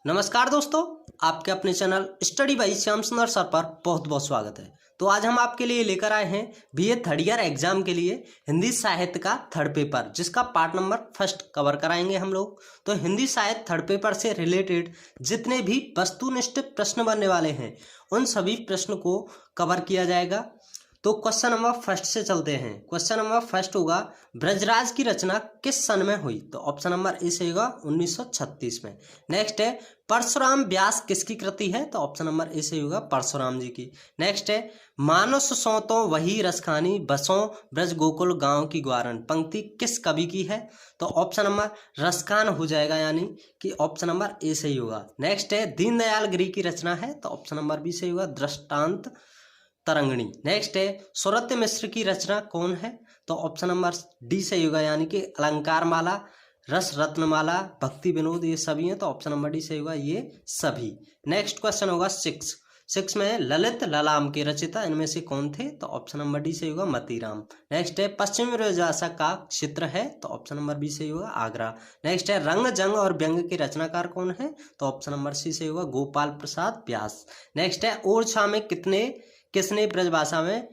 नमस्कार दोस्तों, आपके अपने चैनल स्टडी बाई श्याम सुंदर सर पर बहुत बहुत स्वागत है। तो आज हम आपके लिए लेकर आए हैं बीए थर्ड ईयर एग्जाम के लिए हिंदी साहित्य का थर्ड पेपर, जिसका पार्ट नंबर फर्स्ट कवर कराएंगे हम लोग। तो हिंदी साहित्य थर्ड पेपर से रिलेटेड जितने भी वस्तुनिष्ठ प्रश्न बनने वाले हैं उन सभी प्रश्न को कवर किया जाएगा। तो क्वेश्चन नंबर फर्स्ट से चलते हैं। क्वेश्चन नंबर फर्स्ट होगा, ब्रजराज की रचना किस सन में हुई? तो ऑप्शन नंबर ए से होगा 1936 में। नेक्स्ट है, परशुराम व्यास किसकी कृति है? तो ऑप्शन नंबर ए से होगा परशुराम जी की। नेक्स्ट है, मानस सो तो वही रसखानी बसों ब्रज गोकुल गांव की ग्वारन पंक्ति किस कवि की है? तो ऑप्शन नंबर रसखान हो जाएगा, यानी कि ऑप्शन नंबर ए से ही होगा। नेक्स्ट है, दीनदयाल गिरि की रचना है? तो ऑप्शन नंबर बी से होगा दृष्टांत तरंगिणी। नेक्स्ट है, सुरत्य मिश्र की रचना कौन है? तो ऑप्शन नंबर डी से होगा, यानी कि अलंकार माला, रस रत्नमाला, भक्ति विनोद, ये सभी हैं। तो ऑप्शन नंबर डी से होगा ये सभी। नेक्स्ट क्वेश्चन होगा सिक्स में, ललित ललाम के रचिता इनमें से कौन थे? तो ऑप्शन नंबर डी से होगा मतीराम। नेक्स्ट है, पश्चिमी ब्रजभाषा का क्षेत्र है? तो ऑप्शन नंबर बी से होगा आगरा। नेक्स्ट है, रंग जंग और व्यंग के रचनाकार कौन है? तो ऑप्शन नंबर सी से होगा गोपाल प्रसाद व्यास। नेक्स्ट है, ओरछा में किसने ब्रजभाषा में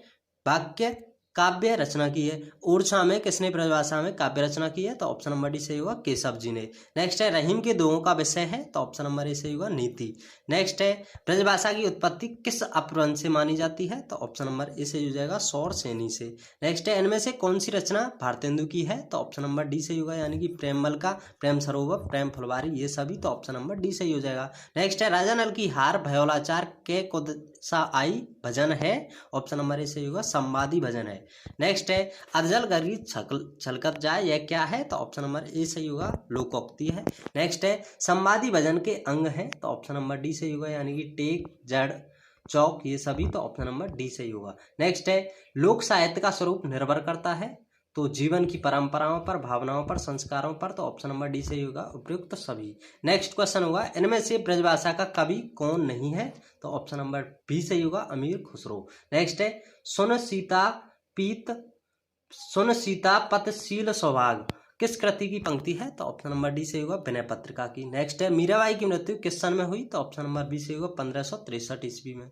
वाक्य काव्य रचना की है? ओरछा में किसने ब्रजभाषा में काव्य रचना की है? तो ऑप्शन नंबर डी से होगा केशव जी ने। नेक्स्ट है, रहीम के दोहों का विषय है? तो ऑप्शन नंबर ए से होगा नीति। नेक्स्ट है, ब्रजभाषा की उत्पत्ति किस अपभ्रंश से मानी जाती है? तो ऑप्शन नंबर ए से हो जाएगा सौर सेनी से। नेक्स्ट है, इनमें से कौन सी रचना भारतेंदु की है? तो ऑप्शन नंबर डी से होगा, यानी कि प्रेम मलका, प्रेम सरोवर, प्रेम फुलवारी, ये सभी। तो ऑप्शन नंबर डी से ही हो जाएगा। नेक्स्ट है, राजा नल की हार भयोलाचार के कुद सा आई भजन है? ऑप्शन नंबर ए से होगा संवादी भजन है। नेक्स्ट है, अधजल गरी छलकत जाए, यह क्या है? तो ऑप्शन नंबर ए से होगा लोकोक्ति है। नेक्स्ट है, संवादी भजन के अंग है? तो ऑप्शन नंबर डी से होगा, यानी कि टेक, जड़, चौक, ये सभी। तो ऑप्शन नंबर डी से ही होगा। नेक्स्ट है, लोक साहित्य का स्वरूप निर्भर करता है? तो जीवन की परंपराओं पर, भावनाओं पर, संस्कारों पर। तो ऑप्शन नंबर डी से ही होगा उपयुक्त सभी। नेक्स्ट क्वेश्चन होगा, इनमें से ब्रजभाषा का कवि कौन नहीं है? तो ऑप्शन नंबर बी से ही होगा अमीर खुसरो। नेक्स्ट है, सुन सीता पतशील सौभाग किस कृति की पंक्ति है? तो ऑप्शन नंबर डी से होगा विनय पत्रिका की। नेक्स्ट है, मीराबाई की मृत्यु किस सन में हुई? तो ऑप्शन नंबर बी से होगा 1563 ईस्वी में।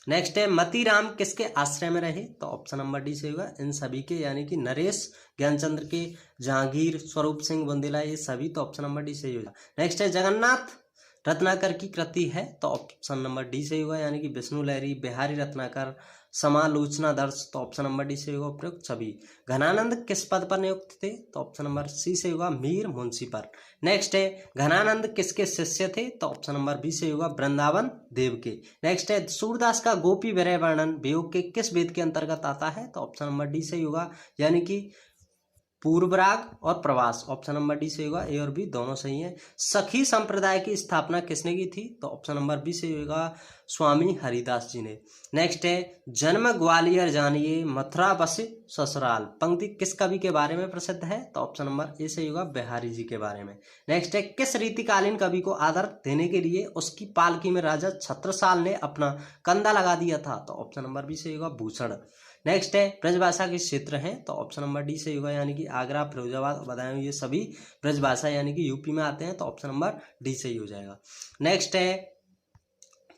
नेक्स्ट है, मतीराम किसके आश्रय में रहे? तो ऑप्शन नंबर डी से होगा इन सभी के, यानी कि नरेश, ज्ञानचंद्र के, जहांगीर, स्वरूप सिंह बुंदेला, ये सभी। तो ऑप्शन नंबर डी से होगा। नेक्स्ट है, जगन्नाथ रत्नाकर की कृति है? तो ऑप्शन नंबर डी से होगा, यानी कि विष्णु लहरी, बिहारी रत्नाकर, समालोचना दर्श। तो ऑप्शन नंबर डी से होगा उपयुक्त सभी। घनानंद किस पद पर नियुक्त थे? तो ऑप्शन नंबर सी से होगा मीर मुंशी पर। नेक्स्ट है, घनानंद किसके शिष्य थे? तो ऑप्शन नंबर बी से होगा वृंदावन देव के। नेक्स्ट है, सूरदास का गोपी विरह वर्णन वियोग के किस वेद के अंतर्गत आता है? तो ऑप्शन नंबर डी से होगा, यानी कि पूर्वराग और प्रवास। ऑप्शन नंबर डी से होगा, ए और बी दोनों सही है। सखी संप्रदाय की स्थापना किसने की थी? तो ऑप्शन नंबर बी से होगा स्वामी हरिदास जी ने। नेक्स्ट है, जन्म ग्वालियर जानिए मथुरा बस ससुराल पंक्ति किस कवि के बारे में प्रसिद्ध है? तो ऑप्शन नंबर ए से होगा बिहारी जी के बारे में। नेक्स्ट है, किस रीतिकालीन कवि को आदर देने के लिए उसकी पालकी में राजा छत्रसाल ने अपना कंधा लगा दिया था? तो ऑप्शन नंबर बी से होगा भूषण। नेक्स्ट है, ब्रजभाषा के क्षेत्र हैं? तो ऑप्शन नंबर डी से होगा, यानी कि आगरा, फिरोजाबाद, बदायूं, ये सभी ब्रजभाषा यानी कि यूपी में आते हैं। तो ऑप्शन नंबर डी से ही हो जाएगा। नेक्स्ट है,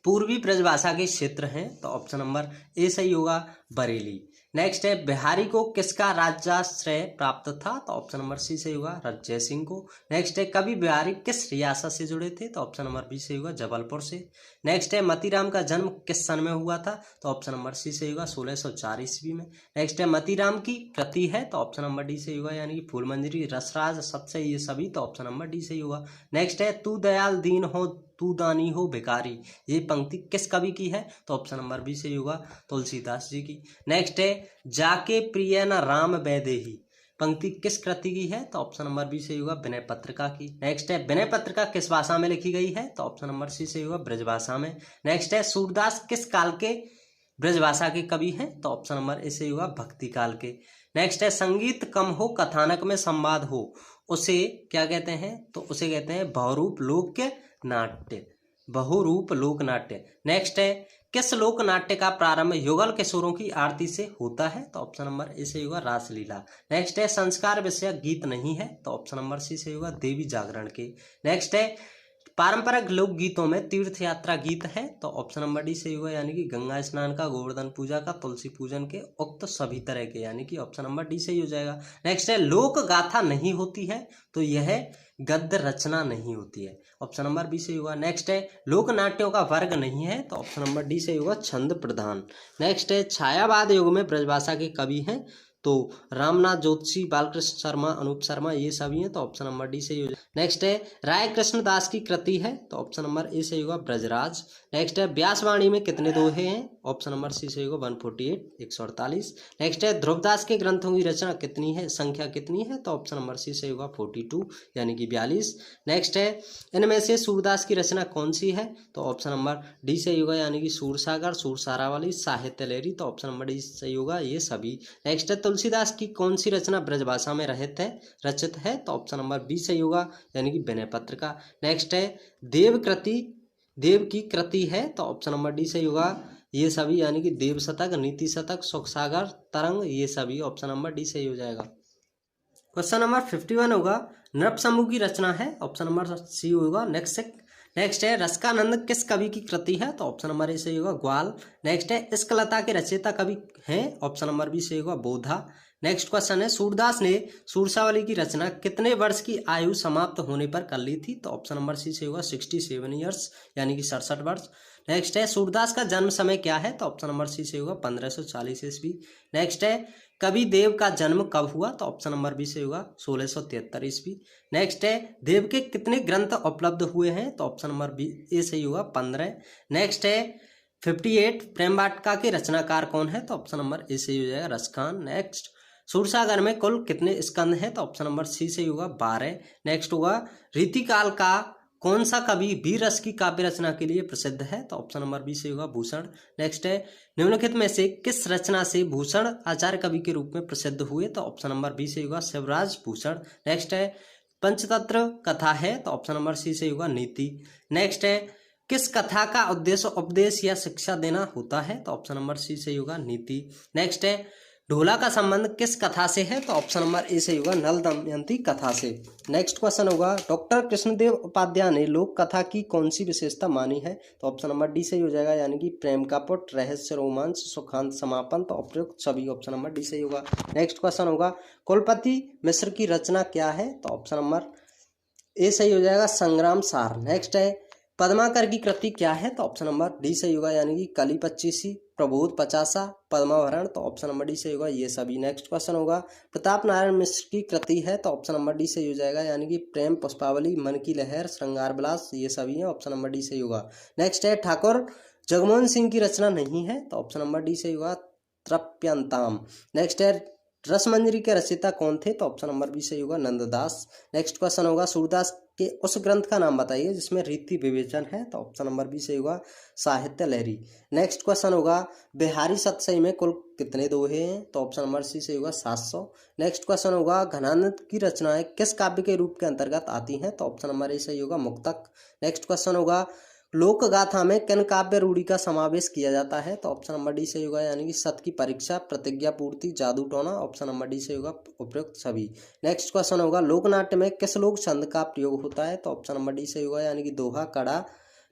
पूर्वी ब्रजभाषा के क्षेत्र हैं? तो ऑप्शन नंबर ए सही होगा बरेली। नेक्स्ट है, बिहारी को किसका राज्याश्रय प्राप्त था? तो ऑप्शन नंबर सी से होगा जय सिंह को। नेक्स्ट है, कवि बिहारी किस रियासत से जुड़े थे? तो ऑप्शन नंबर बी से होगा जबलपुर से। नेक्स्ट है, मतीराम का जन्म किस सन में हुआ था? तो ऑप्शन नंबर सी से होगा 1604 ईस्वी में। नेक्स्ट है, मतीराम की कृति है? तो ऑप्शन नंबर डी से होगा, यानी कि फूलमंजरी, रसराज, सत्सई, ये सभी। तो ऑप्शन नंबर डी से ही होगा। नेक्स्ट है, तू दयाल दीन हो तू दानी हो भिखारी, ये पंक्ति किस कवि की है? तो ऑप्शन नंबर बी से होगा तुलसीदास जी की। नेक्स्ट है, जाके प्रिय न राम वैदेही पंक्ति किस कृति की है? तो ऑप्शन नंबर बी से होगा विनय पत्रिका की। नेक्स्ट है, विनय पत्रिका किस भाषा में लिखी गई है? तो ऑप्शन नंबर सी से होगा ब्रजभाषा में। नेक्स्ट है, सूरदास किस काल के ब्रजभाषा के कवि हैं? तो ऑप्शन नंबर ए से होगा भक्ति काल के। नेक्स्ट है, संगीत कम हो कथानक में संवाद हो उसे क्या कहते हैं? तो उसे कहते हैं बहुरूप लोक नाट्य, बहुरूप लोक नाट्य। नेक्स्ट है, किस लोक नाट्य का प्रारंभ युगल किशोरों की आरती से होता है? तो ऑप्शन नंबर ए से होगा रासलीला। नेक्स्ट है, संस्कार विषयक गीत नहीं है? तो ऑप्शन नंबर सी से होगा देवी जागरण के। नेक्स्ट है, पारंपरिक लोकगीतों में तीर्थ यात्रा गीत है तो ऑप्शन नंबर डी सही होगा, यानी कि गंगा स्नान का, गोवर्धन पूजा का, तुलसी पूजन के, उक्त सभी तरह के, यानी कि ऑप्शन नंबर डी सही हो जाएगा। नेक्स्ट है लोक गाथा नहीं होती है तो यह गद्य रचना नहीं होती है, ऑप्शन नंबर बी सही होगा। नेक्स्ट है लोक नाट्यों का वर्ग नहीं है तो ऑप्शन नंबर डी सही होगा, छंद प्रधान। नेक्स्ट है छायावाद युग में ब्रजभाषा के कवि हैं तो रामनाथ जोशी, बालकृष्ण शर्मा, अनूप शर्मा, ये सभी हैं तो ऑप्शन नंबर डी सही हो जाएगा। नेक्स्ट है राय कृष्णदास की कृति है तो ऑप्शन नंबर ए सही होगा, ब्रजराज। नेक्स्ट है व्यासवाणी में कितने दोहे हैं, ऑप्शन नंबर सी सही होगा, 148 148। नेक्स्ट है ध्रुवदास के ग्रंथों की रचना कितनी है, संख्या कितनी है तो ऑप्शन नंबर सी सही होगा, 42 यानी कि 42। नेक्स्ट है इनमें से सूरदास की रचना कौन सी है तो ऑप्शन नंबर डी सही होगा, यानी कि सूरसागर, सूरसारावली, साहित्य लहरी तो ऑप्शन नंबर डी सही होगा, ये सभी। नेक्स्ट है तुलसीदास की कौन सी रचना ब्रजभाषा में रचित है तो ऑप्शन नंबर बी सही होगा, यानी कि विनय पत्रिका। नेक्स्ट है देव की कृति है तो ऑप्शन नंबर डी सही होगा, ये सभी, यानी कि देव शतक, नीति शतक, सुखसागर, तरंग, ये सभी, ऑप्शन नंबर डी सही हो जाएगा। क्वेश्चन नंबर 51 होगा नृप समूह की रचना है, ऑप्शन नंबर सी होगा। नेक्स्ट है रसकानंद किस कवि की कृति है तो ऑप्शन नंबर ए सही होगा, ग्वाल। नेक्स्ट है इश्कलता के रचयिता कवि हैं, ऑप्शन नंबर बी सही होगा, बोधा। नेक्स्ट क्वेश्चन है सूरदास ने सूरसावली की रचना कितने वर्ष की आयु समाप्त होने पर कर ली थी तो ऑप्शन नंबर सी सही होगा, 67 ईयर्स, यानी कि 67 वर्ष। नेक्स्ट है सूरदास का जन्म समय क्या है तो ऑप्शन नंबर सी सही होगा, 1540 ईस्वी। नेक्स्ट है कवि देव का जन्म कब हुआ तो ऑप्शन नंबर बी सही होगा, 1673 ईस्वी। नेक्स्ट है देव के कितने ग्रंथ उपलब्ध हुए हैं तो ऑप्शन नंबर बी ए सही होगा, 15। नेक्स्ट है 58 प्रेम वाटिका के रचनाकार कौन है तो ऑप्शन नंबर ए सही हो जाएगा, रसखान। नेक्स्ट सूरसागर में कुल कितने स्कंद हैं तो ऑप्शन नंबर सी सही होगा, 12। नेक्स्ट होगा रीतिकाल का कौन सा कवि वीर रस की काव्य रचना के लिए प्रसिद्ध है तो ऑप्शन नंबर बी सही होगा, भूषण। नेक्स्ट है निम्नलिखित में से किस रचना से भूषण आचार्य कवि के रूप में प्रसिद्ध हुए तो ऑप्शन नंबर बी सही होगा, शिवराज भूषण। नेक्स्ट है पंचतंत्र कथा है तो ऑप्शन नंबर सी सही होगा, नीति। नेक्स्ट है किस कथा का उद्देश्य उपदेश या शिक्षा देना होता है तो ऑप्शन नंबर सी सही होगा, नीति। नेक्स्ट है ढोला का संबंध किस कथा से है तो ऑप्शन नंबर ए सही होगा, नल दमयंती कथा से। नेक्स्ट क्वेश्चन होगा डॉक्टर कृष्णदेव उपाध्याय ने लोक कथा की कौन सी विशेषता मानी है तो ऑप्शन नंबर डी सही हो जाएगा, यानी कि प्रेम का पुट, रहस्य, रोमांच, सुखांत समापन तो उपयुक्त सभी, ऑप्शन नंबर डी सही होगा। नेक्स्ट क्वेश्चन होगा कुलपति मिश्र की रचना क्या है तो ऑप्शन नंबर ए सही हो जाएगा, संग्राम सार। नेक्स्ट है पद्माकर की कृति क्या है तो ऑप्शन नंबर डी सही होगा, यानी कि कली 25, प्रबोध 50, पद्मावरण तो ऑप्शन नंबर डी सही होगा, ये सभी। नेक्स्ट क्वेश्चन होगा प्रताप नारायण मिश्र की कृति है तो ऑप्शन नंबर डी सही हो जाएगा, यानी कि प्रेम पुष्पावली, मन की लहर, श्रृंगार विलास, ये सभी हैं, ऑप्शन नंबर डी सही होगा। नेक्स्ट है ठाकुर जगमोहन सिंह की रचना नहीं है तो ऑप्शन नंबर डी सही होगा, तृप्यंताम। नेक्स्ट है रसमंजरी के रचयिता कौन थे तो ऑप्शन नंबर बी सही होगा, नंददास। नेक्स्ट क्वेश्चन होगा सूरदास के उस ग्रंथ का नाम बताइए जिसमें रीति विवेचन है तो ऑप्शन नंबर बी सही होगा, साहित्य लहरी। नेक्स्ट क्वेश्चन होगा बिहारी सतसई में कुल कितने दोहे हैं तो ऑप्शन नंबर सी सही होगा, 700। नेक्स्ट क्वेश्चन होगा घनानंद की रचनाएं किस काव्य के रूप के अंतर्गत आती हैं तो ऑप्शन नंबर ए सही होगा, मुक्तक। नेक्स्ट क्वेश्चन होगा लोक गाथा में किन काव्य रूढ़ी का समावेश किया जाता है तो ऑप्शन नंबर डी सही होगा, यानी कि सत की परीक्षा, प्रतिज्ञा पूर्ति, जादू टोना, ऑप्शन नंबर डी सही होगा, उपयुक्त सभी। नेक्स्ट क्वेश्चन होगा लोकनाट्य में किस लोक छंद का प्रयोग होता है तो ऑप्शन नंबर डी सही होगा, यानी कि दोहा, कड़ा,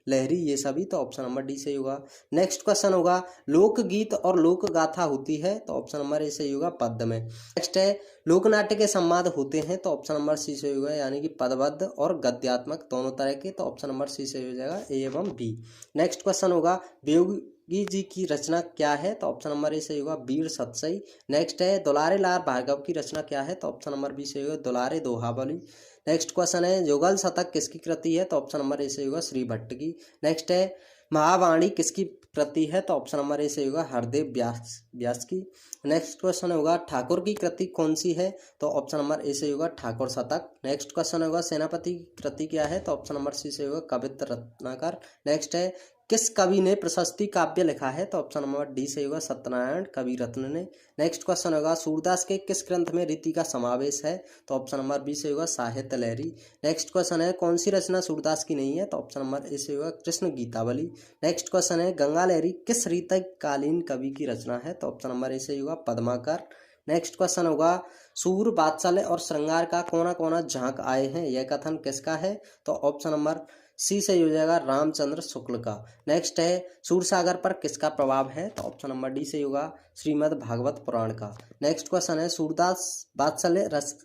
लहरी, ये सभी तो ऑप्शन नंबर डी सही होगा। नेक्स्ट क्वेश्चन होगा लोकगीत और लोक गाथा होती है तो ऑप्शन नंबर ए सही होगा, पद्य में। नेक्स्ट है लोकनाट्य के संवाद होते हैं तो ऑप्शन नंबर सी सही होगा, यानी कि पदबद्ध और गद्यात्मक दोनों तरह के तो ऑप्शन नंबर सी सही हो जाएगा, ए एवं बी। नेक्स्ट क्वेश्चन होगा वियोगी जी की रचना क्या है तो ऑप्शन नंबर ए सही होगा, वीर सतसई। नेक्स्ट है दुलारे लाल भार्गव की रचना क्या है तो ऑप्शन नंबर बी सही होगा, दुलारे दोहावली। नेक्स्ट क्वेश्चन है युगल शतक किसकी कृति है तो ऑप्शन नंबर ए सही होगा, श्री भट्ट की। नेक्स्ट है महावाणी किसकी कृति है तो ऑप्शन नंबर ए सही होगा, हरदेव व्यास की। नेक्स्ट क्वेश्चन होगा ठाकुर की कृति कौन सी है तो ऑप्शन नंबर ए सही होगा, ठाकुर शतक। नेक्स्ट क्वेश्चन होगा सेनापति की कृति क्या है तो ऑप्शन नंबर सी सही होगा, कवित्र रत्नाकर। नेक्स्ट है किस कवि ने प्रशस्ति काव्य लिखा है तो ऑप्शन नंबर डी सही होगा, सत्यनारायण कवि रत्न ने। नेक्स्ट क्वेश्चन होगा सूरदास के किस ग्रंथ में रीति का समावेश है तो ऑप्शन नंबर बी सही होगा, साहित्य लहरी। नेक्स्ट क्वेश्चन है कौन सी रचना सूरदास की नहीं है तो ऑप्शन नंबर ए सही होगा, कृष्ण गीतावली। नेक्स्ट क्वेश्चन है गंगा लहरी किस रीतिकालीन कवि की रचना है तो ऑप्शन नंबर ए सही होगा, पद्माकर। नेक्स्ट क्वेश्चन होगा सूर, वात्सल्य और श्रृंगार का कोना कोना झांक आए हैं, यह कथन किसका है तो ऑप्शन नंबर सी सही हो जाएगा रामचंद्र शुक्ल का। नेक्स्ट है सूरसागर पर किसका प्रभाव है, तो ऑप्शन नंबर डी सही होगा श्रीमद् भागवत पुराण का। नेक्स्ट क्वेश्चन है सूरदास वात्सल्य रस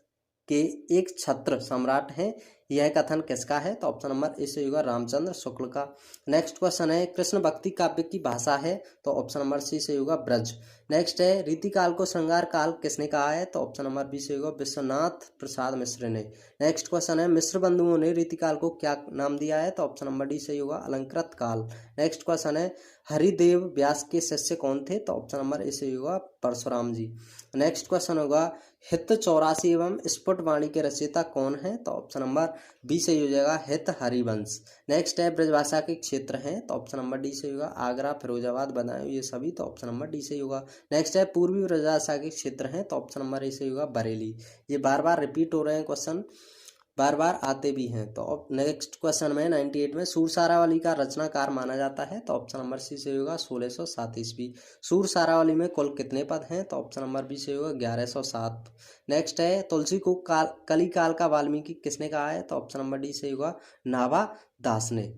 के एक छत्र सम्राट हैं, यह कथन किसका है, तो ऑप्शन नंबर ए सही होगा रामचंद्र शुक्ल का। नेक्स्ट क्वेश्चन है कृष्ण भक्ति काव्य की भाषा है, तो ऑप्शन नंबर सी सही होगा ब्रज। नेक्स्ट है रीतिकाल को श्रृंगार काल किसने कहा है, तो ऑप्शन नंबर बी सही होगा विश्वनाथ प्रसाद मिश्र ने। नेक्स्ट क्वेश्चन है मिश्र बंधुओं ने रीतिकाल को क्या नाम दिया है, तो ऑप्शन नंबर डी सही होगा अलंकृत काल। नेक्स्ट क्वेश्चन है हरिदेव व्यास के शिष्य कौन थे, तो ऑप्शन नंबर ए सही होगा परशुराम जी। नेक्स्ट क्वेश्चन होगा हित 84 एवं स्फुट वाणी के रचयिता कौन है, तो ऑप्शन नंबर बी सही हो जाएगा हित हरिवंश। नेक्स्ट है ब्रजभाषा के क्षेत्र हैं, तो ऑप्शन नंबर डी सही होगा आगरा, फिरोजाबाद, बदायूं, ये सभी, तो ऑप्शन नंबर डी सही होगा। नेक्स्ट है पूर्वी ब्रजभाषा के क्षेत्र हैं, तो ऑप्शन नंबर ए सही होगा बरेली। ये बार बार रिपीट हो रहे हैं क्वेश्चन, बार बार आते भी हैं। तो नेक्स्ट क्वेश्चन में 98 में सूर सारावली का रचनाकार माना जाता है, तो ऑप्शन नंबर सी से होगा 1607 ईस्वी। सूर सारावली में कुल कितने पद हैं, तो ऑप्शन नंबर बी से होगा 1107। नेक्स्ट है तुलसी को कली काल का वाल्मीकि किसने कहा है, तो ऑप्शन नंबर डी से होगा नाभा दास ने।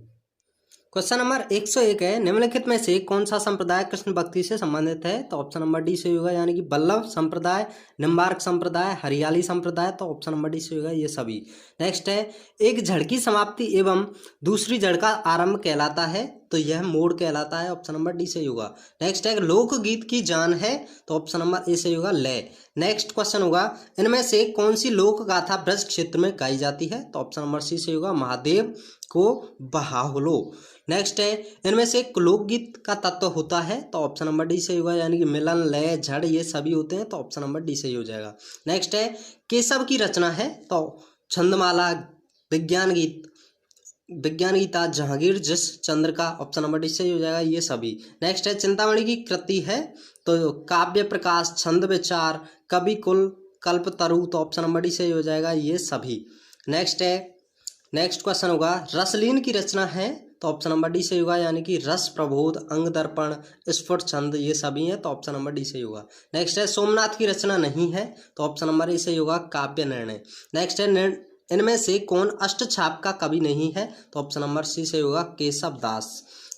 क्वेश्चन नंबर 101 है निम्नलिखित में से कौन सा संप्रदाय कृष्ण भक्ति से संबंधित है, तो ऑप्शन नंबर डी से होगा यानी कि बल्लभ संप्रदाय, निम्बार्क संप्रदाय, हरियाली संप्रदाय, तो ऑप्शन नंबर डी से होगा ये सभी। नेक्स्ट है एक जड़ की समाप्ति एवं दूसरी जड़ का आरंभ कहलाता है, तो यह मोड़ कहलाता है, ऑप्शन नंबर डी से होगा। नेक्स्ट है लोकगीत की जान है, तो ऑप्शन नंबर ए से होगा लय। नेक्स्ट क्वेश्चन होगा इनमें से कौन सी लोक गाथा ब्रज क्षेत्र में गाई जाती है, तो ऑप्शन नंबर सी से होगा महादेव को बहावलो। नेक्स्ट है इनमें से लोकगीत का तत्व होता है, तो ऑप्शन नंबर डी सही होगा यानी कि मिलन, लय, झड़ ये सभी होते हैं, तो ऑप्शन नंबर डी सही हो जाएगा। नेक्स्ट है केशव की रचना है, तो छंदमाला, विज्ञान गीता, जहांगीर जिस चंद्र का, ऑप्शन नंबर डी सही हो जाएगा ये सभी। नेक्स्ट है चिंतामणि की कृति है, तो काव्य प्रकाश, छंद विचार, कवि कुल, कल्पतरु, तो ऑप्शन नंबर डी सही हो जाएगा ये सभी। नेक्स्ट क्वेश्चन होगा रसलीन की रचना है, तो ऑप्शन नंबर डी सही होगा यानी कि रस प्रबोध, अंग दर्पण, स्फुट छंद ये सभी हैं, तो ऑप्शन नंबर डी सही होगा। नेक्स्ट है सोमनाथ की रचना नहीं है, तो ऑप्शन नंबर ए सही होगा काव्य निर्णय। नेक्स्ट है इनमें से कौन अष्टछाप का कवि नहीं है, तो ऑप्शन नंबर सी सही होगा केशव दास।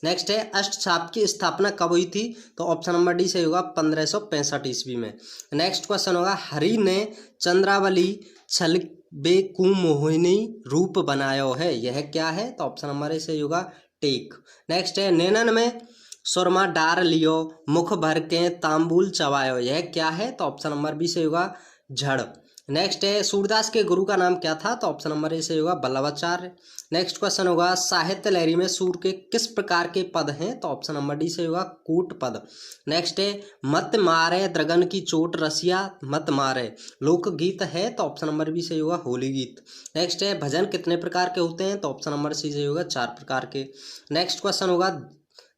नेक्स्ट है अष्टछाप की स्थापना कब हुई थी, तो ऑप्शन नंबर डी सही होगा 1565 ईस्वी में। नेक्स्ट क्वेश्चन होगा हरि ने चंद्रावली छल बेकुमोहिनी रूप बनायो है, यह क्या है, तो ऑप्शन नंबर ए सही होगा टेक। नेक्स्ट है नैनन में सुरमा डार लियो, मुख भर के तांबुल चबायो, यह क्या है, तो ऑप्शन नंबर बी सही होगा झड़। नेक्स्ट है सूरदास के गुरु का नाम क्या था, तो ऑप्शन नंबर ए सही होगा वल्लभाचार्य। नेक्स्ट क्वेश्चन होगा साहित्य लहरी में सूर के किस प्रकार के पद हैं, तो ऑप्शन नंबर डी सही होगा कूट पद। नेक्स्ट है मत मारे द्रगन की चोट रसिया मत मारे, लोकगीत है, तो ऑप्शन नंबर बी सही होगा होली गीत। नेक्स्ट है भजन कितने प्रकार के होते हैं, तो ऑप्शन नंबर सी सही होगा 4 प्रकार के। नेक्स्ट क्वेश्चन होगा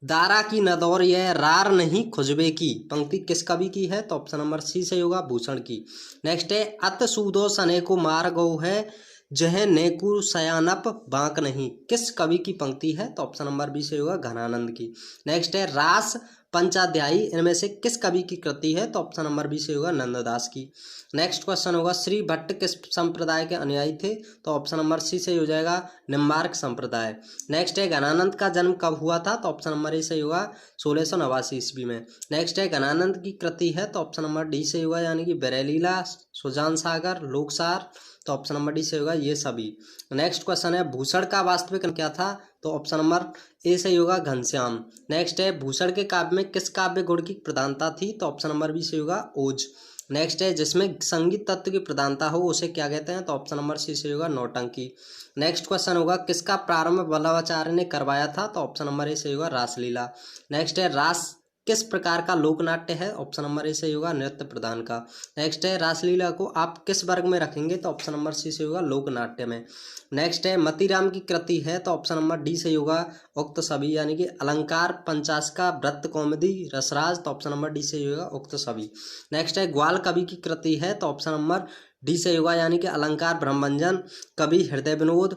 दारा की नदौर यह रार नहीं खुजबे की, पंक्ति किस कवि की है, तो ऑप्शन नंबर सी सही होगा भूषण की। नेक्स्ट है अत सूदो सने को मार गौ है जह नेकु सयानप बांक नहीं, किस कवि की पंक्ति है, तो ऑप्शन नंबर बी सही होगा घनानंद की। नेक्स्ट है रास पंचाध्यायी इनमें से किस कवि की कृति है, तो ऑप्शन नंबर बी सही होगा नंददास की। नेक्स्ट क्वेश्चन होगा श्री भट्ट किस संप्रदाय के अनुयायी थे, तो ऑप्शन नंबर सी सही हो जाएगा निम्बार्क संप्रदाय। नेक्स्ट है घनानंद का जन्म कब हुआ था, तो ऑप्शन नंबर ए सही होगा 1689 ईस्वी में। नेक्स्ट है घनानंद की कृति है, तो ऑप्शन नंबर डी सही होगा यानी कि बरेलीला, सुजान सागर, लोकसार, तो ऑप्शन नंबर डी सही होगा ये सभी। नेक्स्ट क्वेश्चन है भूषण का वास्तविक नाम क्या था, तो ऑप्शन नंबर ए सही होगा घनश्याम। नेक्स्ट है भूषण के काव्य में किस काव्य गुण की प्रधानता थी, तो ऑप्शन नंबर बी सही होगा ओज। नेक्स्ट है जिसमें संगीत तत्व की प्रधानता हो उसे क्या कहते हैं, तो ऑप्शन नंबर सी सही होगा नौटंकी। नेक्स्ट क्वेश्चन होगा किसका प्रारंभ वल्लभाचार्य ने करवाया था, तो ऑप्शन नंबर ए सही होगा रासलीला। नेक्स्ट है रास किस प्रकार का लोकनाट्य है, ऑप्शन नंबर ए सही होगा नृत्य प्रधान का। नेक्स्ट है रासलीला को आप किस वर्ग में रखेंगे, तो ऑप्शन नंबर सी सही होगा लोकनाट्य में। नेक्स्ट है मतीराम की कृति है, तो ऑप्शन नंबर डी सही होगा उक्त सभी यानी कि अलंकार, पंचाशका, व्रत कौमुदी, रसराज, तो ऑप्शन नंबर डी सही होगा उक्त सभी। नेक्स्ट है ग्वाल कवि की कृति है, तो ऑप्शन नंबर डी सही होगा यानी कि अलंकार, ब्रह्मभंजन, कवि हृदय विनोद,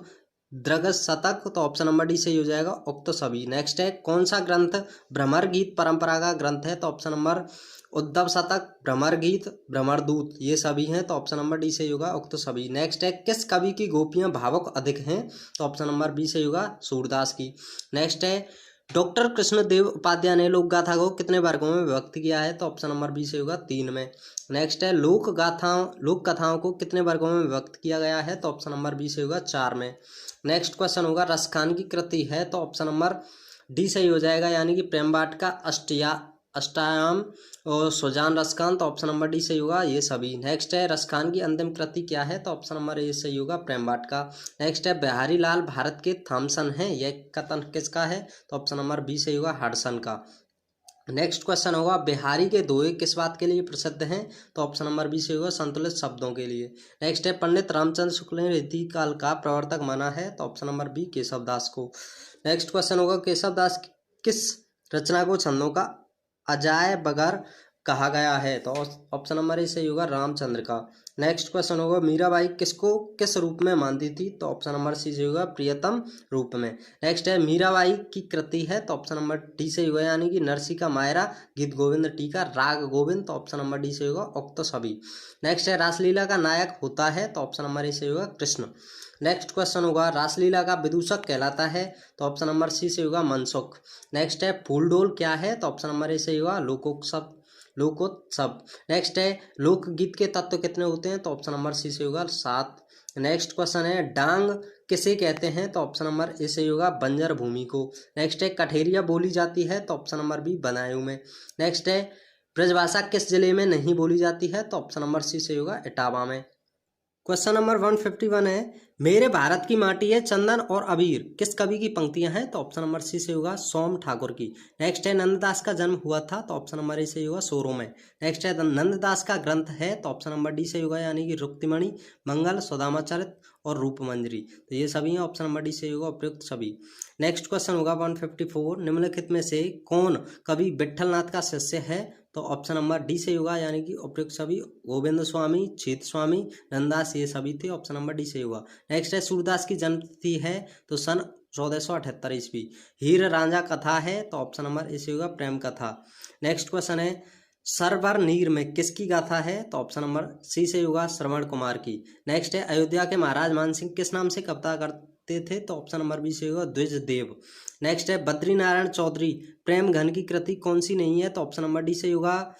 द्रगस शतक, तो ऑप्शन नंबर डी सही हो जाएगा उक्त सभी। नेक्स्ट है कौन सा ग्रंथ भ्रमर गीत परंपरा का ग्रंथ है, तो ऑप्शन नंबर उद्धव शतक, भ्रमर गीत, भ्रमर दूत ये सभी हैं, तो ऑप्शन नंबर डी सही होगा उक्त सभी। नेक्स्ट है किस कवि की गोपियां भावुक अधिक हैं, तो ऑप्शन नंबर बी सही होगा सूरदास की। नेक्स्ट है डॉक्टर कृष्णदेव उपाध्याय ने लोक गाथा को कितने वर्गों में विभक्त किया है, तो ऑप्शन नंबर बी सही होगा 3 में। नेक्स्ट है लोक कथाओं को कितने वर्गों में विभक्त किया गया है, तो ऑप्शन नंबर बी सही होगा 4 में। नेक्स्ट क्वेश्चन होगा रसखान की कृति है, तो ऑप्शन नंबर डी सही हो जाएगा, यानी कि प्रेम वाट का अष्टयाम और सुजान रसखान, तो ऑप्शन नंबर डी सही होगा ये सभी। नेक्स्ट है रसखान की अंतिम कृति क्या है, तो ऑप्शन नंबर ए सही होगा प्रेम वाट का। नेक्स्ट है बिहारी लाल भारत के थॉमसन हैं, यह कथन किसका है, तो ऑप्शन नंबर बी सही होगा हडसन का। नेक्स्ट क्वेश्चन होगा बिहारी के दोहे किस बात के लिए प्रसिद्ध हैं, तो ऑप्शन नंबर बी से होगा संतुलित शब्दों के लिए। नेक्स्ट है पंडित रामचंद्र शुक्ल ने रीति काल का प्रवर्तक माना है, तो ऑप्शन नंबर बी केशव दास को। नेक्स्ट क्वेश्चन होगा केशव दास किस रचना को छंदों का अजाय बगर कहा गया है, तो ऑप्शन नंबर ए सही होगा रामचंद्र का। नेक्स्ट क्वेश्चन होगा मीराबाई किसको किस रूप में मानती थी, तो ऑप्शन नंबर सी से होगा प्रियतम रूप में। नेक्स्ट है मीराबाई की कृति है, तो ऑप्शन नंबर डी से होगा, यानी कि नरसी का मायरा, गीत गोविंद टीका, राग गोविंद, तो ऑप्शन नंबर डी से होगा उक्त सभी। नेक्स्ट है रासलीला का नायक होता है, तो ऑप्शन नंबर ए से होगा कृष्ण। नेक्स्ट क्वेश्चन होगा रासलीला का विदूषक कहलाता है, तो ऑप्शन नंबर सी से होगा मनसुख। नेक्स्ट है फूलडोल क्या है, तो ऑप्शन नंबर ए से होगा लोकोत्सव। नेक्स्ट है लोकगीत के तत्व कितने होते हैं, तो ऑप्शन नंबर सी से होगा 7। नेक्स्ट क्वेश्चन है डांग किसे कहते हैं, तो ऑप्शन नंबर ए से होगा बंजर भूमि को। नेक्स्ट है कठेरिया बोली जाती है, तो ऑप्शन नंबर बी बदायूं में। नेक्स्ट है ब्रजभाषा किस जिले में नहीं बोली जाती है, तो ऑप्शन नंबर सी से होगा इटावा में। क्वेश्चन नंबर 151 है मेरे भारत की माटी है चंदन और अबीर किस कवि की पंक्तियां हैं, तो ऑप्शन नंबर सी से होगा सोम ठाकुर की। नेक्स्ट है नंददास का जन्म हुआ था, तो ऑप्शन नंबर ए से होगा सोरो में। नेक्स्ट है नंददास का ग्रंथ है, तो ऑप्शन नंबर डी से होगा, यानी कि रुक्तिमणि, मंगल, सुदामाचरित और रूपमंजरी, तो ये सभी हैं, ऑप्शन नंबर डी से होगा उपयुक्त सभी। नेक्स्ट क्वेश्चन होगा 154 निम्नलिखित में से कौन कवि विट्ठलनाथ का शिष्य है, तो ऑप्शन नंबर डी से होगा, यानी कि उपयुक्त सभी गोविंद स्वामी, छेद स्वामी, नंददास ये सभी थे, ऑप्शन नंबर डी से होगा। नेक्स्ट है सूरदास की जन्मतिथि है, तो सन 1478 ईस्वी। हीर रांझा कथा है, तो ऑप्शन नंबर ए से होगा प्रेम कथा। नेक्स्ट क्वेश्चन है सरवर नीर में किसकी गाथा है, तो ऑप्शन नंबर सी से होगा श्रवण कुमार की। नेक्स्ट है अयोध्या के महाराज मानसिंह किस नाम से कविता करते थे, तो ऑप्शन नंबर बी से होगा द्विज देव। नेक्स्ट है बद्रीनारायण चौधरी प्रेम घन की कृति कौन सी नहीं है, तो ऑप्शन नंबर डी से होगा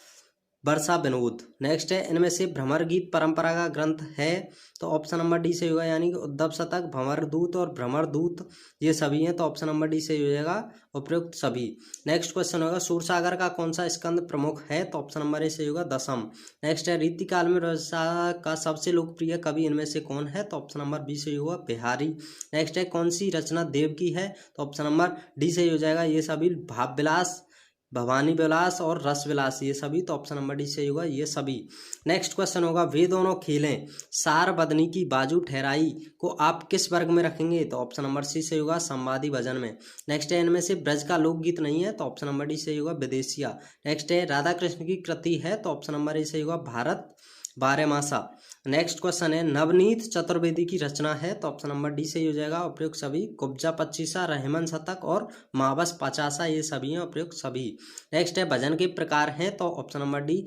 वर्षा विनोद। नेक्स्ट है इनमें से भ्रमर गीत परंपरा का ग्रंथ है, तो ऑप्शन नंबर डी से होगा, यानी कि उद्धव शतक, भ्रमर दूत और भ्रमर दूत ये सभी हैं, तो ऑप्शन नंबर डी से हो जाएगा उपयुक्त सभी। नेक्स्ट क्वेश्चन होगा सूरसागर का कौन सा स्कंद प्रमुख है, तो ऑप्शन नंबर ए से होगा दशम। नेक्स्ट है रीतिकाल में रसा का सबसे लोकप्रिय कवि इनमें से कौन है, तो ऑप्शन नंबर बी से होगा बिहारी। नेक्स्ट है कौन सी रचना देव की है, तो ऑप्शन नंबर डी से हो जाएगा ये सभी भाव विलास, भवानी विलास और रस विलास ये सभी, तो ऑप्शन नंबर डी से होगा ये सभी। नेक्स्ट क्वेश्चन होगा वे दोनों खेलें सार बदनी की बाजू ठहराई को आप किस वर्ग में रखेंगे, तो ऑप्शन नंबर सी से होगा संवादी भजन में। नेक्स्ट है इनमें से ब्रज का लोकगीत नहीं है, तो ऑप्शन नंबर डी से होगा विदेशिया। नेक्स्ट है राधा कृष्ण की कृति है, तो ऑप्शन नंबर ए से होगा भारत बारहमासा। नेक्स्ट क्वेश्चन है नवनीत चतुर्वेदी की रचना है, तो ऑप्शन नंबर डी से हो जाएगा उपयुक्त सभी। कुब्जा पच्चीसा, रहमन शतक और मावस पचासा ये सभी हैं, उपयुक्त सभी। नेक्स्ट है भजन के प्रकार हैं, तो ऑप्शन नंबर डी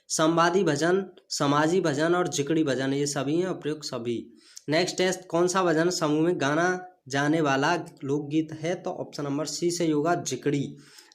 संवादी भजन, समाजी भजन और जिकड़ी भजन ये सभी हैं, उपयुक्त सभी। नेक्स्ट है कौन सा भजन समूह में गाना जाने वाला लोकगीत है, तो ऑप्शन नंबर सी से होगा जिकड़ी।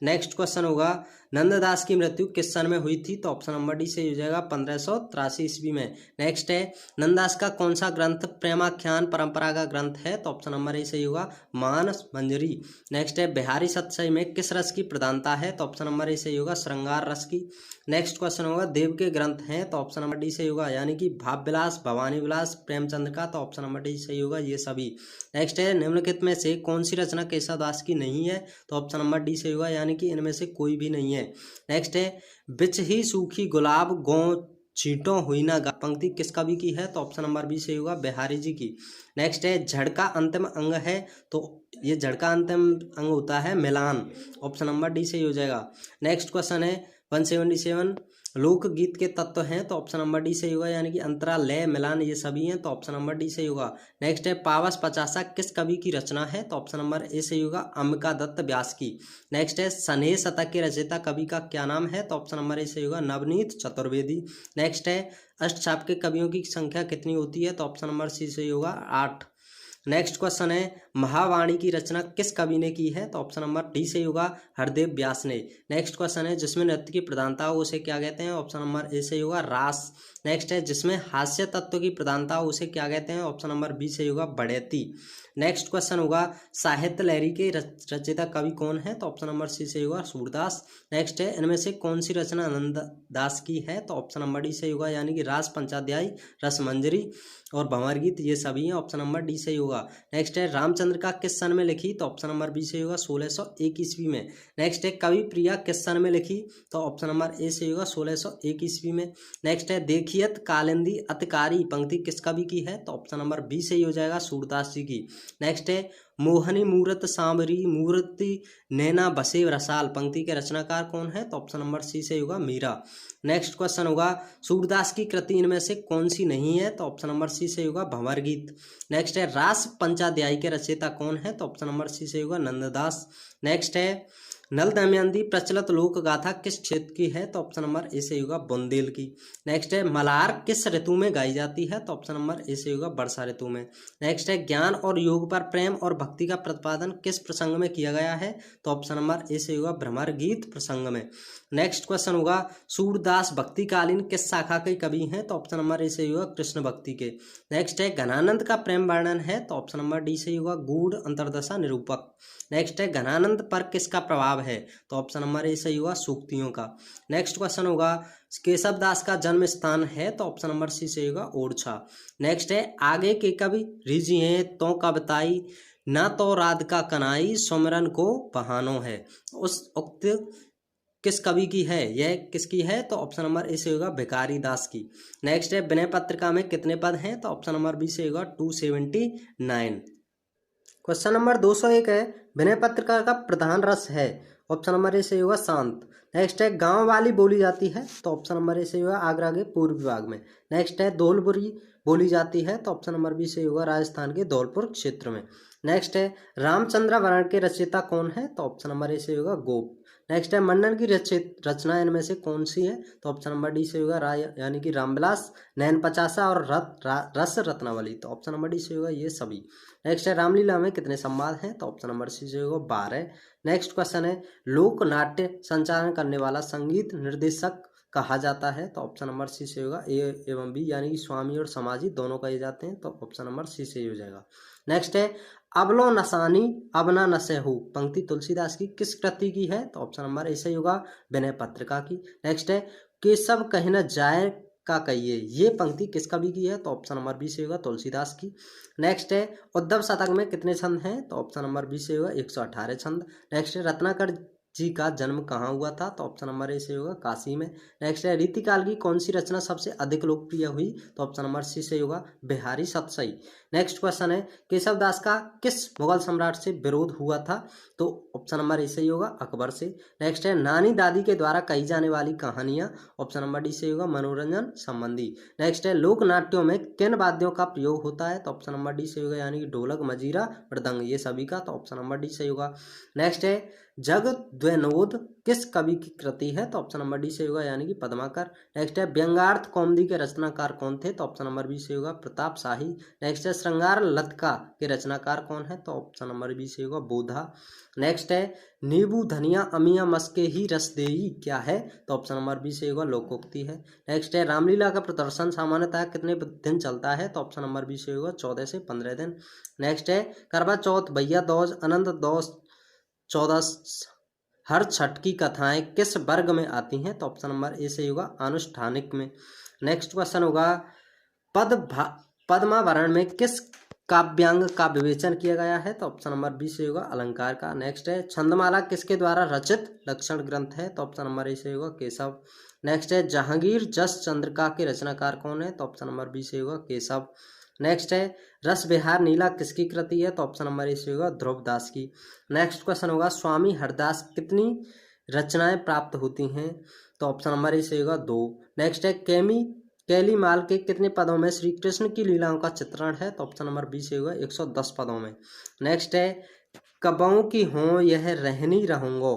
नेक्स्ट क्वेश्चन होगा नंददास की मृत्यु किस सन में हुई थी, तो ऑप्शन नंबर डी से हो जाएगा 1583 ईस्वी में। नेक्स्ट है नंददास का कौन सा ग्रंथ प्रेमाख्यान परंपरा का ग्रंथ है, तो ऑप्शन नंबर ए से होगा मानस मंजरी। नेक्स्ट है बिहारी सतसई में किस रस की प्रधानता है, तो ऑप्शन नंबर ए से होगा श्रृंगार रस की। नेक्स्ट क्वेश्चन होगा देव के ग्रंथ हैं, तो ऑप्शन नंबर डी से होगा, यानी कि भाव विलास, भवानी विलास, प्रेमचंद्र का, तो ऑप्शन नंबर डी से होगा ये सभी। नेक्स्ट है निम्नलिखित में से कौन सी रचना केशव दास की नहीं है, तो ऑप्शन नंबर डी से होगा, यानी कि इनमें से कोई भी नहीं है। नेक्स्ट है बिच ही सूखी गुलाब गो छींटों हुई ना गा पंक्ति किस कवि की है, तो ऑप्शन नंबर बी से होगा बिहारी जी की। नेक्स्ट है जड़ का अंतिम अंग है, तो ये जड़ का अंतिम अंग होता है मिलान, ऑप्शन नंबर डी से हो जाएगा। नेक्स्ट क्वेश्चन है 177 लोकगीत के तत्व हैं, तो ऑप्शन नंबर डी सही होगा, यानी कि अंतरा, लय, मिलान ये सभी हैं, तो ऑप्शन नंबर डी सही होगा। नेक्स्ट है पावस पचासा किस कवि की रचना है, तो ऑप्शन नंबर ए सही होगा, अंबिका दत्त व्यास की। नेक्स्ट है स्नेह शतक के रचयिता कवि का क्या नाम है, तो ऑप्शन नंबर ए सही होगा, नवनीत चतुर्वेदी। नेक्स्ट है अष्टचाप के कवियों की संख्या कितनी होती है, तो ऑप्शन नंबर सी सही होगा, 8। नेक्स्ट क्वेश्चन है महावाणी की रचना किस कवि ने की है, तो ऑप्शन नंबर डी सही होगा, हरदेव व्यास ने। नेक्स्ट क्वेश्चन है जिसमें नृत्य की प्रधानता हो उसे क्या कहते हैं, ऑप्शन नंबर ए सही होगा, रास। नेक्स्ट है जिसमें हास्य तत्व की प्रधानता हो उसे क्या कहते हैं, ऑप्शन नंबर बी सही होगा, बढ़ैती। नेक्स्ट क्वेश्चन होगा साहित्य लहरी के रचयिता कवि कौन है, तो ऑप्शन नंबर सी सही होगा, सूरदास। नेक्स्ट है इनमें से कौन सी रचना आनंद दास की है, तो ऑप्शन नंबर डी सही होगा, यानी कि रास पंचाध्यायी, रसमंजरी और भंवर गीत ये सभी हैं, ऑप्शन नंबर डी सही होगा। नेक्स्ट है रामचंद्र का किस सन में लिखी, तो ऑप्शन नंबर बी सही होगा, 1601 ईस्वी में। नेक्स्ट है कवि प्रिया किस सन में लिखी, तो ऑप्शन नंबर ए सही होगा, 1601 ईस्वी में। नेक्स्ट है देखियत कालिंदी अतकारी पंक्ति किस कवि की है, तो ऑप्शन नंबर बी सही हो जाएगा, सूरदास जी की। नेक्स्ट है मोहनी मूरत सांवरी मूर्ति नैना बसे रसाल पंक्ति के रचनाकार कौन है, तो ऑप्शन नंबर सी सही होगा, मीरा। नेक्स्ट क्वेश्चन होगा सूरदास की कृति इनमें से कौन सी नहीं है, तो ऑप्शन नंबर सी सही होगा, भंवर गीत। नेक्स्ट है रास पंचाध्यायी के रचयिता कौन है, तो ऑप्शन नंबर सी सही होगा, नंददास। नेक्स्ट है नल दमयंती प्रचलित लोक गाथा किस क्षेत्र की है, तो ऑप्शन नंबर ए सही होगा, बुंदेल की। नेक्स्ट है मल्हार किस ऋतु में गाई जाती है, तो ऑप्शन नंबर ए सही होगा, वर्षा ऋतु में। नेक्स्ट है ज्ञान और योग पर प्रेम और भक्ति का प्रतिपादन किस प्रसंग में किया गया है, तो ऑप्शन नंबर ए सही होगा, भ्रमर गीत प्रसंग में। नेक्स्ट क्वेश्चन होगा सूरदास भक्तिकालीन किस शाखा के कवि हैं, तो ऑप्शन नंबर ए सही होगा, कृष्ण भक्ति के। नेक्स्ट है घनानंद का प्रेम वर्णन है, तो ऑप्शन नंबर डी सही होगा, गूढ़ अंतर्दशा निरूपक। नेक्स्ट है घनानंद पर किसका प्रभाव है, तो ऑप्शन नंबर ए सही होगा, सूक्तियों का। नेक्स्ट क्वेश्चन होगा केशव दास का जन्म स्थान है, तो ऑप्शन नंबर सी सही होगा, ओरछा। नेक्स्ट है आगे के कवि रिझी हैं तो कविताई ना तो राधिका कनाई सुमिरन को बहानो है, उस उक्त किस कवि की है, यह किसकी है, तो ऑप्शन नंबर ए से होगा, भिखारी दास की। नेक्स्ट है विनय पत्रिका में कितने पद हैं, तो ऑप्शन नंबर बी से होगा, 279। क्वेश्चन नंबर 201 है विनय पत्रिका का प्रधान रस है, ऑप्शन नंबर ए से होगा, शांत। नेक्स्ट है गांव वाली बोली जाती है, तो ऑप्शन नंबर ए से होगा, आगरा के पूर्व विभाग में। नेक्स्ट है धौलपुरी बोली जाती है, तो ऑप्शन नंबर बी से होगा, राजस्थान के धौलपुर क्षेत्र में। नेक्स्ट है रामचंद्र वर्ण के रचयिता कौन है, तो ऑप्शन नंबर ए से होगा, गोप। नेक्स्ट है मंडन की रचना इनमें से कौन सी है, तो ऑप्शन नंबर डी से होगा, राय यानी कि रामविलास, नैन पचासा और रस रत्नावली, तो ऑप्शन नंबर डी से होगा, ये सभी। नेक्स्ट है रामलीला में कितने संवाद हैं, तो ऑप्शन नंबर सी से होगा, 12। नेक्स्ट क्वेश्चन है लोक नाट्य संचालन करने वाला संगीत निर्देशक कहा जाता है, तो ऑप्शन नंबर सी से होगा, ए एवं बी, यानी कि स्वामी और समाजी दोनों कहे जाते हैं, तो ऑप्शन नंबर सी से हो जाएगा। नेक्स्ट है अबलो नसानी अबना नसेहू पंक्ति तुलसीदास की किस कृति की है, तो ऑप्शन नंबर ऐसे ही होगा, विनय पत्रिका की। नेक्स्ट है केशव कहीं न जाए का कहिए ये पंक्ति किस कवि की है, तो ऑप्शन नंबर बी से होगा, तुलसीदास की। नेक्स्ट है उद्धव शतक में कितने छंद हैं, तो ऑप्शन नंबर बी से होगा, 118 छंद। नेक्स्ट है रत्नाकर जी का जन्म कहाँ हुआ था, तो ऑप्शन नंबर ए से होगा, काशी में। नेक्स्ट है रीतिकाल की कौन सी रचना सबसे अधिक लोकप्रिय हुई, तो ऑप्शन नंबर सी से होगा, बिहारी सतसई। नेक्स्ट क्वेश्चन है केशव दास का किस मुगल सम्राट से विरोध हुआ था, तो ऑप्शन नंबर ए से ही होगा, अकबर से। नेक्स्ट है नानी दादी के द्वारा कही जाने वाली कहानियां, ऑप्शन नंबर डी से होगा, मनोरंजन संबंधी। नेक्स्ट है लोक नाट्यों में किन वाद्यों का प्रयोग होता है, तो ऑप्शन नंबर डी से होगा, यानी कि ढोलक, मजीरा, मृदंग ये सभी का, तो ऑप्शन नंबर डी से होगा। नेक्स्ट है जगद्वैनोद किस कवि की कृति है, तो ऑप्शन नंबर डी से होगा, यानी कि पद्माकर। नेक्स्ट है व्यंग्यार्थ कौमुदी के रचनाकार कौन थे, तो ऑप्शन नंबर बी से होगा, प्रताप शाही। नेक्स्ट है श्रृंगार लतका के रचनाकार कौन है, तो ऑप्शन नंबर बी से होगा, बोधा। नेक्स्ट है नींबू धनिया अमिया मस्के ही रस देई क्या है, तो ऑप्शन नंबर बी से होगा, लोकोक्ति है। नेक्स्ट है रामलीला का प्रदर्शन सामान्यतः कितने दिन चलता है, तो ऑप्शन नंबर बी से होगा, 14 से 15 दिन। नेक्स्ट है करवा चौथ, भैया दूज, अनंत दूज, 14 हर छठ की कथाएं किस वर्ग में आती हैं, तो ऑप्शन नंबर ए से होगा, अनुष्ठानिक में। नेक्स्ट क्वेश्चन होगा पद्मावरण में किस काव्यांग का विवेचन किया गया है, तो ऑप्शन नंबर बी से होगा, अलंकार का। नेक्स्ट है छंदमाला किसके द्वारा रचित लक्षण ग्रंथ है, तो ऑप्शन नंबर ए से होगा, केशव। नेक्स्ट है जहांगीर जस चंद्रिका के रचनाकार कौन है, तो ऑप्शन नंबर बी से होगा, केशव। नेक्स्ट है रस विहार नीला किसकी कृति है, तो ऑप्शन नंबर ए से होगा, ध्रुवदास की। नेक्स्ट क्वेश्चन होगा स्वामी हरदास कितनी रचनाएं प्राप्त होती हैं? तो ऑप्शन नंबर ए सही होगा 2। नेक्स्ट है कैलीमाल के कितने पदों में श्री कृष्ण की लीलाओं का चित्रण है? तो ऑप्शन नंबर बी सही होगा 110 पदों में। नेक्स्ट है कबों की हों यह रहनी रहूंगो,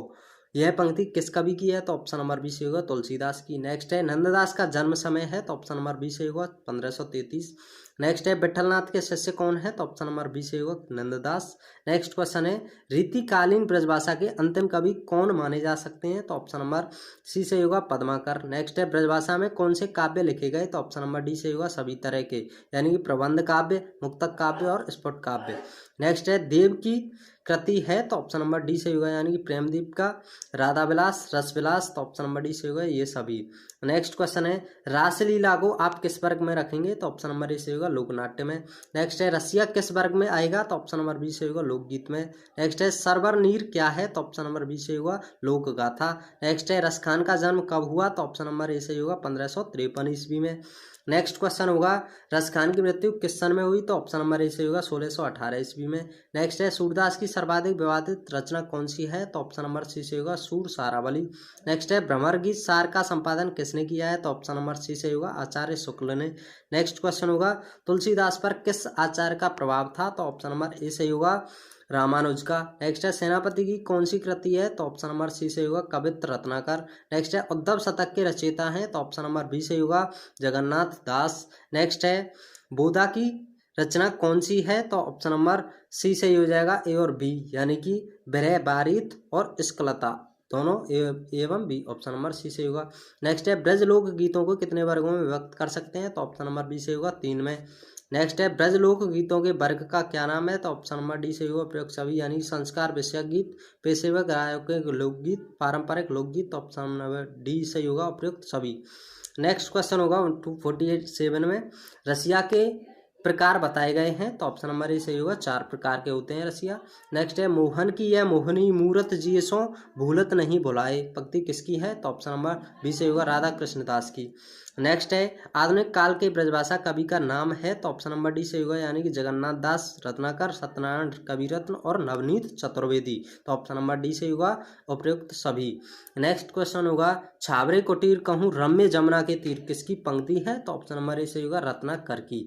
यह पंक्ति किस कवि की है? तो ऑप्शन नंबर बी सही होगा तुलसीदास की। नेक्स्ट है नंददास का जन्म समय है? तो ऑप्शन नंबर बी सही होगा 1533। नेक्स्ट है विठलनाथ के शिष्य कौन है? तो ऑप्शन नंबर बी सही होगा नंददास। नेक्स्ट क्वेश्चन है रीतिकालीन ब्रजभाषा के अंतिम कवि कौन माने जा सकते हैं? तो ऑप्शन नंबर सी सही होगा पद्माकर। नेक्स्ट है ब्रजभाषा में कौन से काव्य लिखे गए? तो ऑप्शन नंबर डी सही होगा सभी तरह के, यानी कि प्रबंध काव्य, मुक्तक काव्य और स्फुट काव्य। नेक्स्ट है देव की कृति है? तो ऑप्शन नंबर डी सही होगा, यानी कि प्रेमदीप का, राधा विलास, रस विलास। तो ऑप्शन नंबर डी सही होगा ये सभी। नेक्स्ट क्वेश्चन है रासलीला को आप किस वर्ग में रखेंगे? तो ऑप्शन नंबर ए सही होगा लोकनाट्य में। नेक्स्ट है रसिया किस वर्ग में आएगा? तो ऑप्शन नंबर बी सही होगा लोकगीत में। नेक्स्ट है सरवर नीर क्या है? तो ऑप्शन नंबर बी सही होगा लोक गाथा। नेक्स्ट है रसखान का जन्म कब हुआ? तो ऑप्शन नंबर ए सही होगा 1553 ईस्वी में। नेक्स्ट क्वेश्चन होगा रसखान की मृत्यु किस सन में हुई? तो ऑप्शन नंबर ए सही होगा 1618 ईस्वी में। नेक्स्ट है सूरदास की सर्वाधिक विवादित रचना कौन सी है? तो ऑप्शन नंबर सी सही होगा सूर सारावली। नेक्स्ट है भ्रमर गीत सार का संपादन किसने किया है? तो ऑप्शन नंबर सी सही होगा आचार्य शुक्ल ने। नेक्स्ट क्वेश्चन होगा तुलसीदास पर किस आचार्य का प्रभाव था? तो ऑप्शन नंबर ए सही होगा रामानुज का। नेक्स्ट है सेनापति की कौन सी कृति है? तो ऑप्शन नंबर सी सही होगा कवित्र रत्नाकर। नेक्स्ट है उद्धव शतक के रचयिता हैं? तो ऑप्शन नंबर बी सही होगा जगन्नाथ दास। नेक्स्ट है बोधा की रचना कौन सी है? तो ऑप्शन नंबर सी सही हो जाएगा ए और बी, यानी कि विरह बारित और स्कलता दोनों एवं बी। ऑप्शन नंबर सी सही होगा। नेक्स्ट है ब्रज लोक गीतों को कितने वर्गों में विभक्त कर सकते हैं? तो ऑप्शन नंबर बी सही होगा 3 में। नेक्स्ट है ब्रज लोक गीतों के वर्ग का क्या नाम है? तो ऑप्शन नंबर डी सही होगा प्रयोग सभी, यानी संस्कार विषयक गीत, पेशेवर गायकों के लोकगीत, पारंपरिक लोकगीत। तो ऑप्शन नंबर डी सही होगा उपयुक्त सभी। नेक्स्ट क्वेश्चन होगा 247 में रसिया के प्रकार बताए गए हैं? तो ऑप्शन नंबर ए सही होगा 4 प्रकार के होते हैं रसिया। नेक्स्ट है मोहन की यह मोहनी मूरत जियसो भूलत नहीं भुलाए पंक्ति किसकी है? तो ऑप्शन नंबर बी सही होगा राधा कृष्णदास की। नेक्स्ट है आधुनिक काल के ब्रजभाषा कवि का नाम है? तो ऑप्शन नंबर डी सही होगा, यानी कि जगन्नाथ दास रत्नाकर, सत्यनारायण कविरत्न और नवनीत चतुर्वेदी। तो ऑप्शन नंबर डी सही होगा उपयुक्त सभी। नेक्स्ट क्वेश्चन होगा छावरे कुटीर कहूँ रम्य जमुना के तीर किसकी पंक्ति है? तो ऑप्शन नंबर ए सही होगा रत्नाकर की।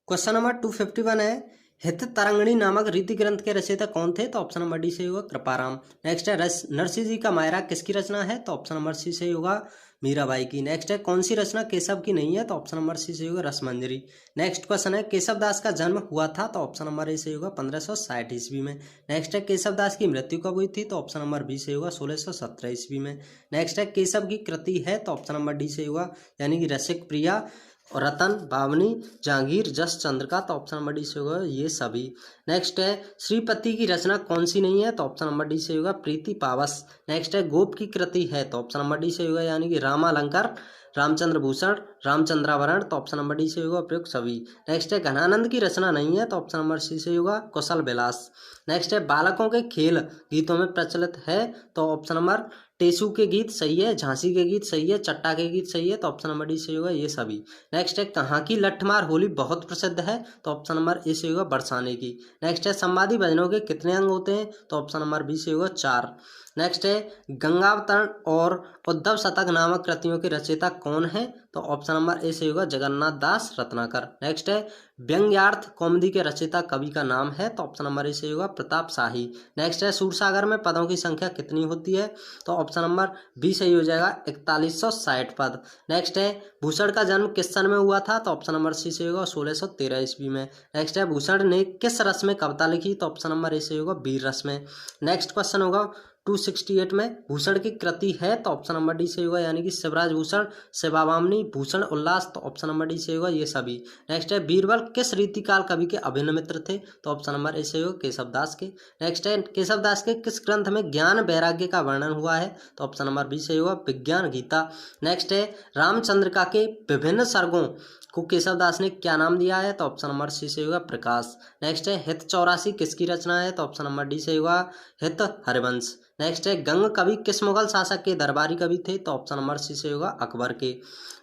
क्वेश्चन नंबर 251 है हित तरंगिणी नामक रीति ग्रंथ के रचयिता कौन थे? तो ऑप्शन नंबर डी सही होगा कृपाराम। नेक्स्ट है नरसिंह जी का मायरा किसकी रचना है? तो ऑप्शन नंबर सी सही होगा मीराबाई की। नेक्स्ट है कौन सी रचना केशव की नहीं है? तो ऑप्शन नंबर सी सही होगा रसमंजरी। नेक्स्ट क्वेश्चन है केशव दास का जन्म हुआ था? तो ऑप्शन नंबर ए सही होगा 1560 ईस्वी में। नेक्स्ट है केशव दास की मृत्यु कब हुई थी? तो ऑप्शन नंबर बी सही होगा 1617 ईस्वी में। नेक्स्ट है केशव की कृति है? तो ऑप्शन नंबर डी सही होगा, यानी कि रसिक प्रिया, रतन, बावनी, जहांगीर, जस चंद्र का। तो ऑप्शन नंबर डी से होगा ये सभी। नेक्स्ट है श्रीपति की रचना कौन सी नहीं है? तो ऑप्शन नंबर डी से होगा प्रीति पावस। नेक्स्ट है गोप की कृति है? तो ऑप्शन नंबर डी से होगा, यानी कि रामालंकार, रामचंद्र भूषण, रामचंद्रावरण। तो ऑप्शन नंबर डी से होगा प्रयुक्त सभी। नेक्स्ट है घनानंद की रचना नहीं है? तो ऑप्शन नंबर सी से होगा कौशल विलास। नेक्स्ट है बालकों के खेल गीतों में प्रचलित है? तो ऑप्शन नंबर टेसू के गीत सही है, झांसी के गीत सही है, चट्टा के गीत सही है। तो ऑप्शन नंबर डी सही होगा ये सभी। नेक्स्ट है कहाँ की लठमार होली बहुत प्रसिद्ध है? तो ऑप्शन नंबर ए सही होगा बरसाने की। नेक्स्ट है संवादी भजनों के कितने अंग होते हैं? तो ऑप्शन नंबर बी सही होगा 4। नेक्स्ट है गंगावतरण और उद्धव शतक नामक कृतियों के रचयिता कौन है? तो ऑप्शन नंबर ए सही होगा जगन्नाथ दास रत्नाकर। नेक्स्ट है व्यंग्यार्थ कॉमेडी के रचयिता कवि का नाम है? तो ऑप्शन नंबर ए सही होगा प्रताप शाही। नेक्स्ट है सूरसागर में पदों की संख्या कितनी होती है? तो ऑप्शन नंबर बी सही हो जाएगा 4160 पद। नेक्स्ट है भूषण का जन्म किस सन में हुआ था? तो ऑप्शन नंबर सी सही होगा 1613 ईस्वी में। नेक्स्ट है भूषण ने किस रस में कविता लिखी? तो ऑप्शन नंबर ए सही होगा वीर रस में। नेक्स्ट क्वेश्चन होगा 268 में भूषण की कृति है? तो ऑप्शन नंबर डी सही होगा, यानी कि शिवराज भूषण, शिवावामनी, भूषण उल्लास। तो ऑप्शन नंबर डी सही होगा ये सभी। नेक्स्ट है बीरबल किस रीतिकाल कवि के अभिन्न मित्र थे? तो ऑप्शन नंबर ए सही होगा केशव दास के। नेक्स्ट है केशव दास के किस ग्रंथ में ज्ञान वैराग्य का वर्णन हुआ है? तो ऑप्शन नंबर बी सही होगा विज्ञान गीता। नेक्स्ट है रामचंद्रिका के विभिन्न सर्गों को केशव दास ने क्या नाम दिया है? तो ऑप्शन नंबर सी सही होगा प्रकाश। नेक्स्ट है हित 84 किसकी रचना है? तो ऑप्शन नंबर डी सही होगा हित हरिवंश। नेक्स्ट है गंग कवि किस मुगल शासक के दरबारी कवि थे? तो ऑप्शन नंबर सी सही होगा अकबर के।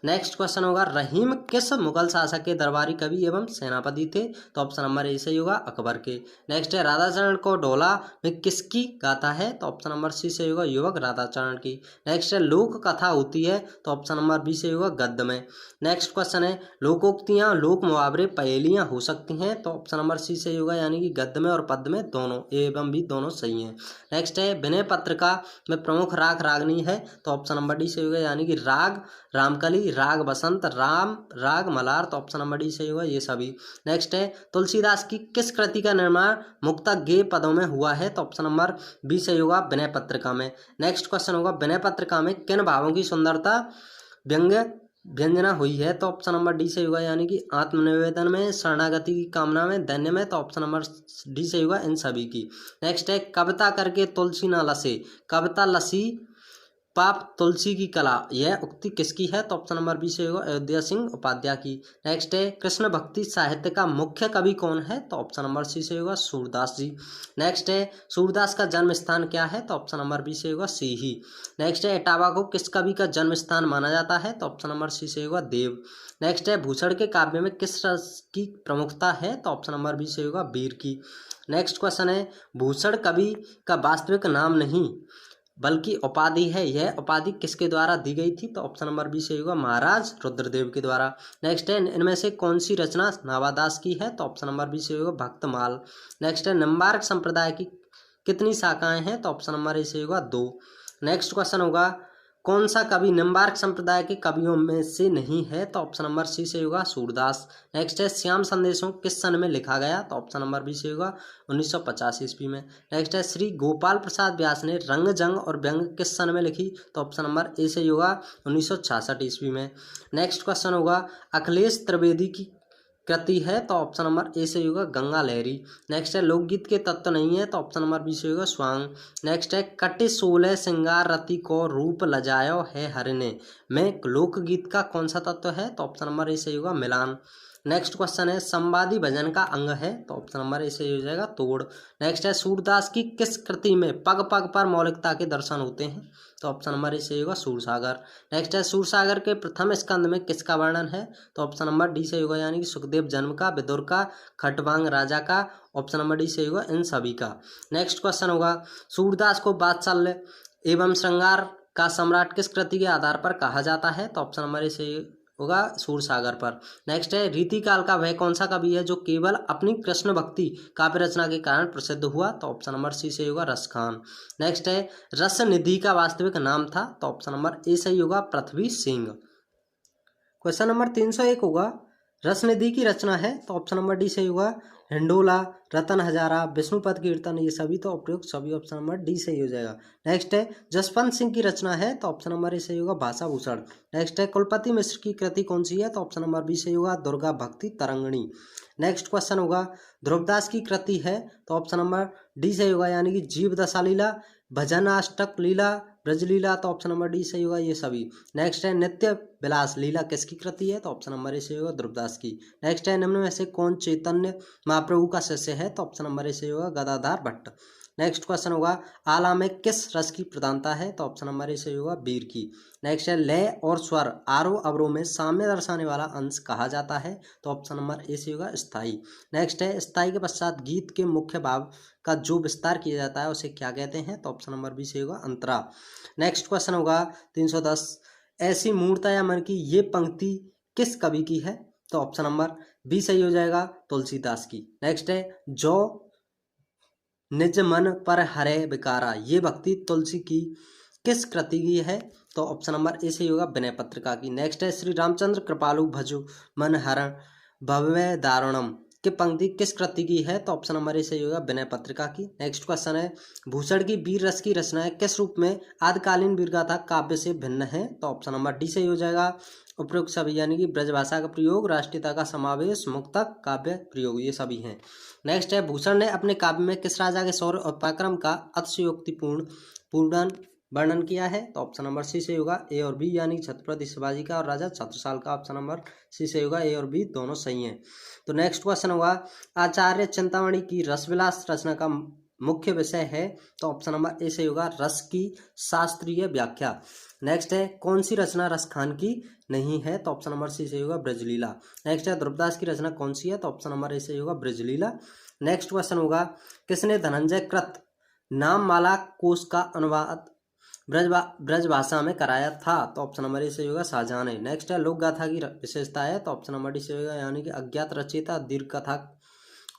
नेक्स्ट क्वेश्चन होगा रहीम किस मुगल शासक के दरबारी कवि एवं सेनापति थे? तो ऑप्शन नंबर ए सही होगा अकबर के। नेक्स्ट है राधाचरण को ढोला में किसकी गाथा है? तो ऑप्शन नंबर सी सही होगा युवक राधाचरण की। नेक्स्ट है लोक कथा होती है? तो ऑप्शन नंबर बी सही होगा गद्य में। नेक्स्ट क्वेश्चन है लोकोक्तियां लोक मुहावरे पहेलियां हो सकती हैं? तो ऑप्शन नंबर सी सही होगा, यानी कि गद्य में और पद्य में दोनों, ए एवं बी दोनों सही हैं। नेक्स्ट है विनय पत्रिका में प्रमुख राग रागनी है? तो ऑप्शन नंबर डी सही होगा, यानी कि राग रामकली, राग बसंत, राग मलार। तो ऑप्शन नंबर डी सही होगा ये सभी। नेक्स्ट है तुलसीदास की किस कृति का निर्माण मुक्तक गेय पदों में हुआ है? तो ऑप्शन नंबर बी सही होगा विनय पत्रिका में। नेक्स्ट क्वेश्चन होगा विनय पत्रिका में किन भावों की सुंदरता व्यंजना हुई है? तो ऑप्शन नंबर डी सही होगा, यानी कि आत्मनिवेदन में, शरणागति की कामना में, दैन्य में। तो ऑप्शन नंबर डी सही होगा इन सभी की। नेक्स्ट है कविता करके तुलसी न लसे, कविता लसी पाप तुलसी की कला, यह उक्ति किसकी है? तो ऑप्शन नंबर बी सही होगा अयोध्या सिंह उपाध्याय की। नेक्स्ट है कृष्ण भक्ति साहित्य का मुख्य कवि कौन है? तो ऑप्शन नंबर सी सही होगा सूरदास जी। नेक्स्ट है सूरदास का जन्म स्थान क्या है? तो ऑप्शन नंबर बी सही होगा सीही। नेक्स्ट है इटावा को किस कवि का जन्म स्थान माना जाता है? तो ऑप्शन नंबर सी सही होगा देव। नेक्स्ट है भूषण के काव्य में किस रस की प्रमुखता है? तो ऑप्शन नंबर बी सही होगा वीर की। नेक्स्ट क्वेश्चन है भूषण कवि का वास्तविक नाम नहीं बल्कि उपाधि है, यह उपाधि किसके द्वारा दी गई थी? तो ऑप्शन नंबर बी सही होगा महाराज रुद्रदेव के द्वारा। नेक्स्ट है इनमें से कौन सी रचना नावादास की है? तो ऑप्शन नंबर बी सही होगा भक्तमाल। नेक्स्ट है निम्बार्क संप्रदाय की कितनी शाखाएं हैं? तो ऑप्शन नंबर ए सही होगा 2। नेक्स्ट क्वेश्चन होगा कौन सा कवि निम्बार्क संप्रदाय के कवियों में से नहीं है? तो ऑप्शन नंबर सी सही होगा सूरदास। नेक्स्ट है श्याम संदेशों किस सन में लिखा गया? तो ऑप्शन नंबर बी सही होगा 1950 ईस्वी में। नेक्स्ट है श्री गोपाल प्रसाद व्यास ने रंग जंग और व्यंग किस सन में लिखी? तो ऑप्शन नंबर ए सही होगा 1966 ईस्वी में। नेक्स्ट क्वेश्चन होगा अखिलेश त्रिवेदी की कृति है? तो ऑप्शन नंबर ए सही होगा गंगा लहरी। नेक्स्ट है लोकगीत के तत्व नहीं है? तो ऑप्शन नंबर बी सही होगा स्वांग। नेक्स्ट है कटि सोलह सिंगार रति को रूप लजायो है हरिने में लोकगीत का कौन सा तत्व है? तो ऑप्शन नंबर ए सही होगा मिलान। नेक्स्ट क्वेश्चन है संवादी भजन का अंग है? तो ऑप्शन नंबर ए सही हो जाएगा तोड़। नेक्स्ट है सूरदास की किस कृति में पग पग पर मौलिकता के दर्शन होते हैं? तो ऑप्शन नंबर ए सही होगा सूरसागर। नेक्स्ट है सूरसागर के प्रथम स्कंद में किसका वर्णन है? तो ऑप्शन नंबर डी सही होगा, यानी कि सुखदेव जन्म का, विदुर का, खटवांग राजा का। ऑप्शन नंबर डी सही होगा इन सभी का। नेक्स्ट क्वेश्चन होगा सूरदास को वात्सल्य एवं श्रृंगार का सम्राट किस कृति के आधार पर कहा जाता है? तो ऑप्शन नंबर ए सही होगा सूरसागर पर। नेक्स्ट है रीतिकाल का वह कौन सा कवि है जो केवल अपनी कृष्ण भक्ति काव्य रचना के कारण प्रसिद्ध हुआ? तो ऑप्शन नंबर सी सही होगा रसखान। नेक्स्ट है रस निधि का वास्तविक नाम था? तो ऑप्शन नंबर ए सही होगा पृथ्वी सिंह। क्वेश्चन नंबर 301 होगा रसनिधि की रचना है? तो ऑप्शन नंबर डी सही होगा हिंडोला, रतन हजारा, विष्णुपद कीर्तन, ये सभी तो उपयुक्त सभी, ऑप्शन नंबर डी सही हो जाएगा। नेक्स्ट है जसवंत सिंह की रचना है? तो ऑप्शन नंबर ए सही होगा भाषा भूषण। नेक्स्ट है कुलपति मिश्र की कृति कौन सी है? तो ऑप्शन नंबर बी सही होगा दुर्गा भक्ति तरंगिणी। नेक्स्ट क्वेश्चन होगा ध्रुवदास की कृति है? तो ऑप्शन नंबर डी सही होगा, यानी कि जीव दशा लीला, भजन अष्टक लीला, ब्रजलीला। तो ऑप्शन नंबर डी सही होगा ये सभी। नेक्स्ट है नित्य विलास लीला किसकी कृति है? तो ऑप्शन नंबर ए सही होगा ध्रुवदास की। नेक्स्ट है निम्न में से कौन चैतन्य महाप्रभु का शिष्य है? तो ऑप्शन नंबर ए सही होगा गदाधर भट्ट। नेक्स्ट क्वेश्चन होगा आला में किस रस की प्रधानता है? तो ऑप्शन नंबर ए सही होगा वीर की। नेक्स्ट है लय और स्वर आरोह अवरोह में साम्य दर्शाने वाला अंश कहा जाता है? तो ऑप्शन नंबर ए सही होगा स्थाई। नेक्स्ट है स्थाई के पश्चात गीत के मुख्य भाव का जो विस्तार किया जाता है उसे क्या कहते हैं? तो ऑप्शन नंबर बी सही होगा अंतरा। नेक्स्ट क्वेश्चन होगा 310 ऐसी मूर्ता या मन की ये पंक्ति किस कवि की है? तो ऑप्शन नंबर बी सही हो जाएगा तुलसीदास की। नेक्स्ट है जो निज मन पर हरे विकारा, ये भक्ति तुलसी की किस कृति की है? तो ऑप्शन नंबर ए सही होगा विनय पत्रिका की। नेक्स्ट है श्री रामचंद्र कृपालु भजु मन हरण भव्य दारुणम की पंक्ति किस कृति की है? तो ऑप्शन नंबर ए सही होगा विनय पत्रिका की। नेक्स्ट क्वेश्चन है भूषण की वीर रस की रचनाएं किस रूप में आदिकालीन वीरगाथा काव्य से भिन्न है? तो ऑप्शन नंबर डी सही हो जाएगा उपयुक्त सभी, यानी कि ब्रजभाषा का प्रयोग, राष्ट्रीयता का समावेश, मुक्तक, काव्य प्रयोग, ये सभी हैं। नेक्स्ट है भूषण ने अपने काव्य में किस राजा के शौर्य और पराक्रम का अतिशयोक्तिपूर्ण वर्णन किया है? तो ऑप्शन नंबर सी सही होगा। ए और बी यानी छत्रपति शिवाजी का और राजा छत्रसाल का। ऑप्शन नंबर सी सही होगा। ए और बी दोनों सही हैं। तो नेक्स्ट क्वेश्चन होगा, आचार्य चिंतामणि की रसविलास रचना का मुख्य विषय है? तो ऑप्शन नंबर ए सही होगा, रस की शास्त्रीय व्याख्या। नेक्स्ट है, कौन सी रचना रसखान की नहीं है? तो ऑप्शन नंबर सी सही होगा, ब्रजलीला। नेक्स्ट है, ध्रुवदास की रचना कौन सी है? तो ऑप्शन नंबर ए सही होगा, ब्रजलीला। नेक्स्ट क्वेश्चन होगा, किसने धनंजय कृत नाममाला कोश का अनुवाद ब्रजभाषा में कराया था? तो ऑप्शन नंबर ए सही होगा, शाहजहां ने। नेक्स्ट है, लोक गाथा की विशेषता है? तो ऑप्शन नंबर डी सही होगा, यानी कि अज्ञात रचयिता, दीर्घ कथा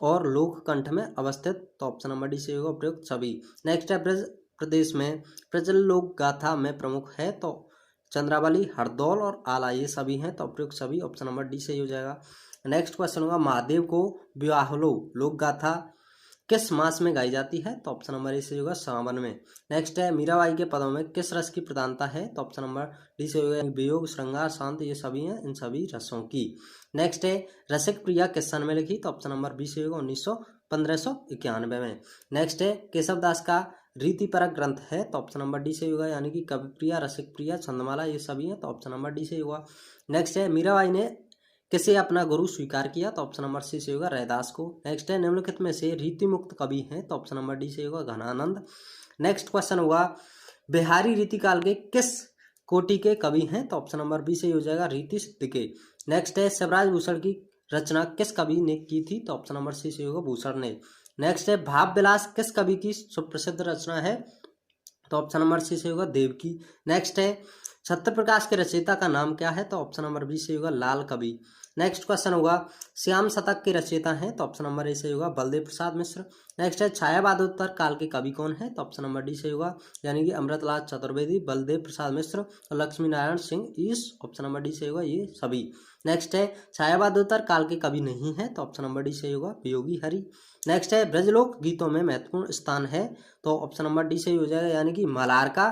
और लोक कंठ में अवस्थित। तो ऑप्शन नंबर डी सही होगा, उपयुक्त सभी। नेक्स्ट है, ब्रज प्रदेश में प्रचल लोक गाथा में प्रमुख है? तो चंद्रावली, हरदौल और आला ये सभी हैं। तो उपयुक्त सभी, ऑप्शन नंबर डी सही हो जाएगा। नेक्स्ट क्वेश्चन होगा, महादेव को विवाहलो लोक गाथा किस मास में गाई जाती है? तो ऑप्शन नंबर ए सही होगा, सावन में। नेक्स्ट है, मीराबाई के पदों में किस रस की प्रधानता है? तो ऑप्शन नंबर डी सही होगा, वियोग, श्रृंगार, शांत ये सभी हैं, इन सभी रसों की। नेक्स्ट है, रसिक प्रिया किस सन में लिखी? तो ऑप्शन नंबर बी सही होगा, 1591 में। नेक्स्ट है, केशवदास का रीतिपरक ग्रंथ है? तो ऑप्शन नंबर डी सही होगा, यानी कि कवि प्रिया, रसिक प्रिया, छंदमाला ये सभी हैं। तो ऑप्शन नंबर डी सही होगा। नेक्स्ट है, मीराबाई ने किसे अपना गुरु स्वीकार किया? तो ऑप्शन नंबर सी से होगा, रैदास को। नेक्स्ट है, निम्नलिखित में से रीति मुक्त कवि हैं? तो ऑप्शन नंबर डी से होगा, घनानंद। नेक्स्ट क्वेश्चन होगा, बिहारी रीति काल के किस कोटि के कवि हैं? तो ऑप्शन नंबर बी से हो जाएगा, रीति सिद्ध के। नेक्स्ट है, शिवराज भूषण की रचना किस कवि ने की थी? तो ऑप्शन नंबर सी से होगा, भूषण ने। नेक्स्ट है, भाव विलास किस कवि की सुप्रसिद्ध रचना है? तो ऑप्शन नंबर सी से होगा, देवकी। नेक्स्ट है, छत्र प्रकाश के रचयिता का नाम क्या है? तो ऑप्शन नंबर बी से होगा, लाल कवि। नेक्स्ट क्वेश्चन होगा, श्याम शतक के रचयिता हैं? तो ऑप्शन नंबर ए से होगा, बलदेव प्रसाद मिश्र। नेक्स्ट है, छायावादोत्तर काल के कवि कौन है? तो ऑप्शन नंबर डी से होगा, यानी कि अमृतलाल चतुर्वेदी, बलदेव प्रसाद मिश्र और लक्ष्मी नारायण सिंह ईश। ऑप्शन नंबर डी से होगा, ये सभी। नेक्स्ट है, छायावादोत्तर काल के कवि नहीं है? तो ऑप्शन नंबर डी से होगा, वियोगी हरि। नेक्स्ट है, ब्रजलोक गीतों में महत्वपूर्ण स्थान है? तो ऑप्शन नंबर डी से हो जाएगा, यानी कि मलार का,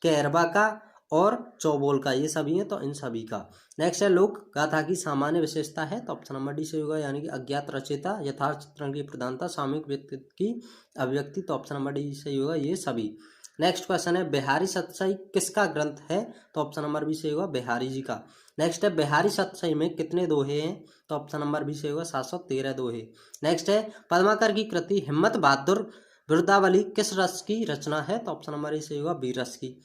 कैरबा का और चौबोल का, ये सभी हैं। तो इन सभी का। नेक्स्ट है, लोक गाथा की सामान्य विशेषता है? तो ऑप्शन नंबर डी से होगा, यानी कि अज्ञात रचयिता, यथार्थ चित्रण की प्रधानता, सामूहिक व्यक्तित्व की अभिव्यक्ति। तो ऑप्शन नंबर डी से होगा, ये सभी। नेक्स्ट क्वेश्चन है, बिहारी सतसई किसका ग्रंथ है? तो ऑप्शन नंबर बी से होगा, बिहारी जी का। नेक्स्ट है, बिहारी सतसई में कितने दोहे हैं? तो ऑप्शन नंबर बी से होगा, 713 दोहे। नेक्स्ट है, पद्माकर की कृति हिम्मत बहादुर बिरुदावली किस रस की रचना है? तो ऑप्शन नंबर ए से होगा, बी रस की।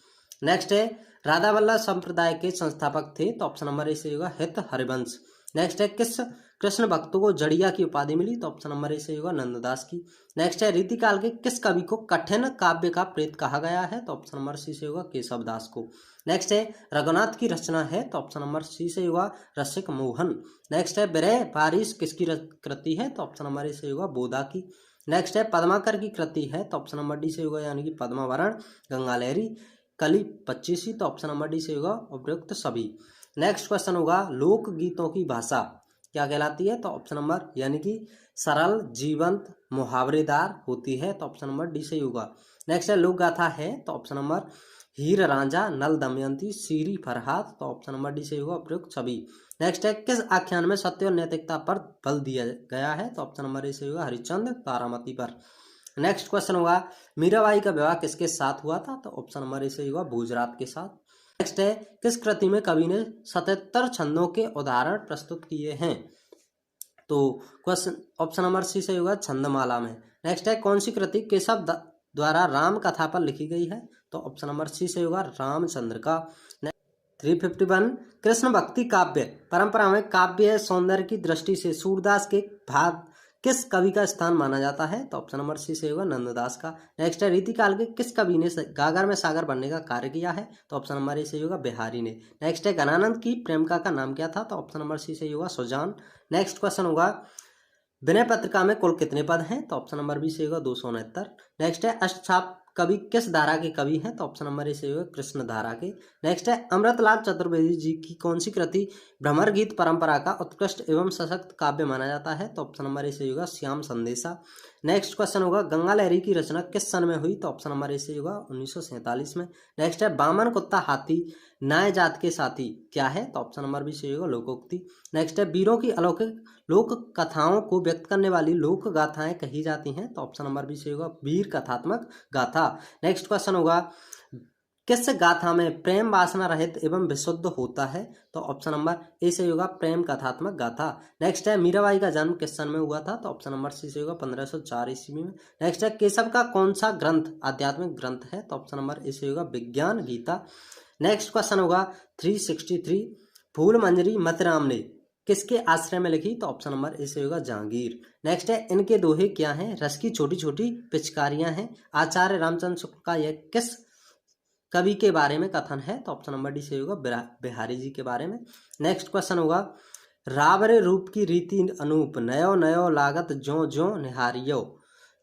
नेक्स्ट है, राधा वल्लभ संप्रदाय के संस्थापक थे? तो ऑप्शन नंबर ए से होगा, हित हरिवंश। नेक्स्ट है, किस कृष्ण भक्तों को जड़िया की उपाधि मिली? तो ऑप्शन नंबर ए से होगा, नंददास की। नेक्स्ट है, रीतिकाल के किस कवि को कठिन काव्य का प्रेत कहा गया है? तो ऑप्शन नंबर सी से होगा, केशवदास को। नेक्स्ट है, रघुनाथ की रचना है? तो ऑप्शन नंबर सी से होगा, रसिक मोहन। नेक्स्ट है, विरह बारिश किसकी कृति है? तो ऑप्शन नंबर ए से होगा, बोधा की। नेक्स्ट है, पद्माकर की कृति है? तो ऑप्शन नंबर डी से होगा, यानी कि पद्मावरण। गंगा लहरी, कली 25, तो ऑप्शन नंबर डी से होगा, उपयुक्त सभी। नेक्स्ट क्वेश्चन होगा, लोक गीतों की भाषा क्या कहलाती है? तो ऑप्शन नंबर, यानी कि सरल, जीवंत, मुहावरेदार होती है। तो ऑप्शन नंबर डी से होगा। नेक्स्ट है, लोक गाथा है? तो ऑप्शन नंबर हीर रांझा, नल दमयंती, सीरी फरहाद। तो ऑप्शन नंबर डी से होगा, उपयुक्त सभी। नेक्स्ट है, किस आख्यान में सत्य और नैतिकता पर बल दिया गया है? तो ऑप्शन नंबर ए से होगा, हरिश्चंद्र तारामती पर। नेक्स्ट क्वेश्चन होगा, मीराबाई का विवाह किसके साथ हुआ था? तो ऑप्शन नंबर ए से होगा, भोजरात के साथ। नेक्स्ट है, किस कृति में कवि ने 77 छंदों के उदाहरण प्रस्तुत किए हैं? तो क्वेश्चन ऑप्शन नंबर सी से होगा, छंदमाला में। नेक्स्ट है, कौन सी कृति केशव द्वारा राम कथा पर लिखी गई है? तो ऑप्शन नंबर सी से होगा, रामचंद्र का। 351, कृष्ण भक्ति काव्य परंपरा में काव्य सौंदर्य की दृष्टि से सूरदास के भाग किस कवि का स्थान माना जाता है? तो ऑप्शन नंबर सी से होगा, नंददास का। नेक्स्ट है, रीतिकाल के किस कवि ने गागर में सागर बनने का कार्य किया है? तो ऑप्शन नंबर ए से होगा, बिहारी ने। नेक्स्ट है, घनानंद की प्रेमिका का नाम क्या था? तो ऑप्शन नंबर सी से होगा, सुजान। नेक्स्ट क्वेश्चन होगा, विनय पत्रिका में कुल कितने पद हैं? तो ऑप्शन नंबर बी से होगा, 269। नेक्स्ट है, अष्टछाप कवि किस धारा के कवि हैं? तो ऑप्शन नंबर ए से होगा, कृष्ण धारा के। नेक्स्ट है, अमृतलाल चतुर्वेदी जी की कौन सी कृति भ्रमर गीत परंपरा का उत्कृष्ट एवं सशक्त काव्य माना जाता है? तो ऑप्शन नंबर ए से होगा, श्याम संदेशा। नेक्स्ट क्वेश्चन होगा, गंगा लहरी की रचना किस सन में हुई? तो ऑप्शन नंबर ए से होगा, 1947 में। नेक्स्ट है, बामन कुत्ता हाथी नाय जात के साथी क्या है? तो ऑप्शन नंबर बी से होगा, लोकोक्ति। नेक्स्ट है, वीरों की अलौकिक लोक कथाओं को व्यक्त करने वाली लोक गाथाएं कही जाती हैं? तो ऑप्शन नंबर बी से होगा, वीर कथात्मक गाथा। नेक्स्ट क्वेश्चन होगा, किस गाथा में प्रेम वासना रहित एवं विशुद्ध होता है? तो ऑप्शन नंबर ए सही होगा प्रेम कथात्मक गाथा। नेक्स्ट है मीराबाई का जन्म किस सन में हुआ था? तो ऑप्शन नंबर सी सही होगा 1504 ईस्वी में। नेक्स्ट है केशव का कौन सा ग्रंथ आध्यात्मिक ग्रंथ है? तो ऑप्शन नंबर ए सही होगा विज्ञान गीता। नेक्स्ट क्वेश्चन होगा 363, फूल मंजरी मतिराम ने किसके आश्रय में लिखी? तो ऑप्शन नंबर ए सही होगा जहांगीर। नेक्स्ट है इनके दोहे क्या हैं? रस की छोटी छोटी पिचकारियां हैं। आचार्य रामचंद्र शुक्ल का यह किस कवि के बारे में कथन है? तो ऑप्शन नंबर डी सही होगा बिहारी जी के बारे में। नेक्स्ट क्वेश्चन होगा रावरे रूप की रीति अनूप नयो नयो लागत ज्यो ज्यो निहारियो,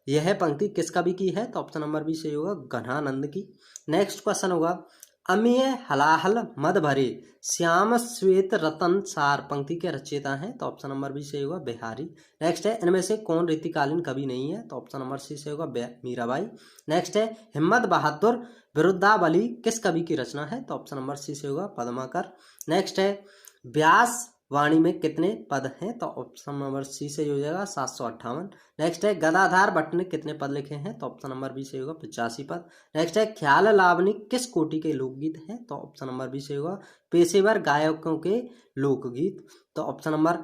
यह पंक्ति किस कवि की है? तो ऑप्शन नंबर बी सही होगा घनानंद की। नेक्स्ट क्वेश्चन होगा अमीय हलाहल मद भरे श्याम श्वेत रतन सार पंक्ति के रचयिता हैं? तो ऑप्शन नंबर बी सही होगा बिहारी। नेक्स्ट है इनमें से कौन रीतिकालीन कवि नहीं है? तो ऑप्शन नंबर सी सही होगा मीराबाई। नेक्स्ट है हिम्मत बहादुर विरुद्धावली किस कवि की रचना है? तो ऑप्शन नंबर सी से होगा पद्माकर। नेक्स्ट है व्यास वाणी में कितने पद हैं? तो ऑप्शन नंबर सी से हो जाएगा 758। नेक्स्ट है गदाधार भट्ट ने कितने पद लिखे हैं? तो ऑप्शन नंबर बी से होगा 85 पद। नेक्स्ट है ख्याल लावनी किस कोटि के लोकगीत हैं? तो ऑप्शन नंबर बी से होगा पेशेवर गायकों के लोकगीत। तो ऑप्शन नंबर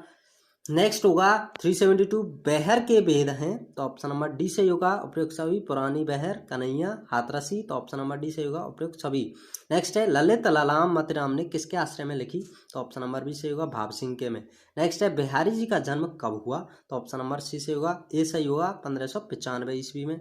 नेक्स्ट होगा 372 बहर के भेद हैं? तो ऑप्शन नंबर डी से होगा उपयुक्त सभी पुरानी बहर कन्हैया हाथरसी। तो ऑप्शन नंबर डी से होगा उपयुक्त सभी। नेक्स्ट है ललित ललाम मतिराम ने किसके आश्रय में लिखी? तो ऑप्शन नंबर बी से होगा भाव सिंह के में। नेक्स्ट है बिहारी जी का जन्म कब हुआ? तो ऑप्शन नंबर सी से होगा ए सही होगा 1595 ईस्वी में।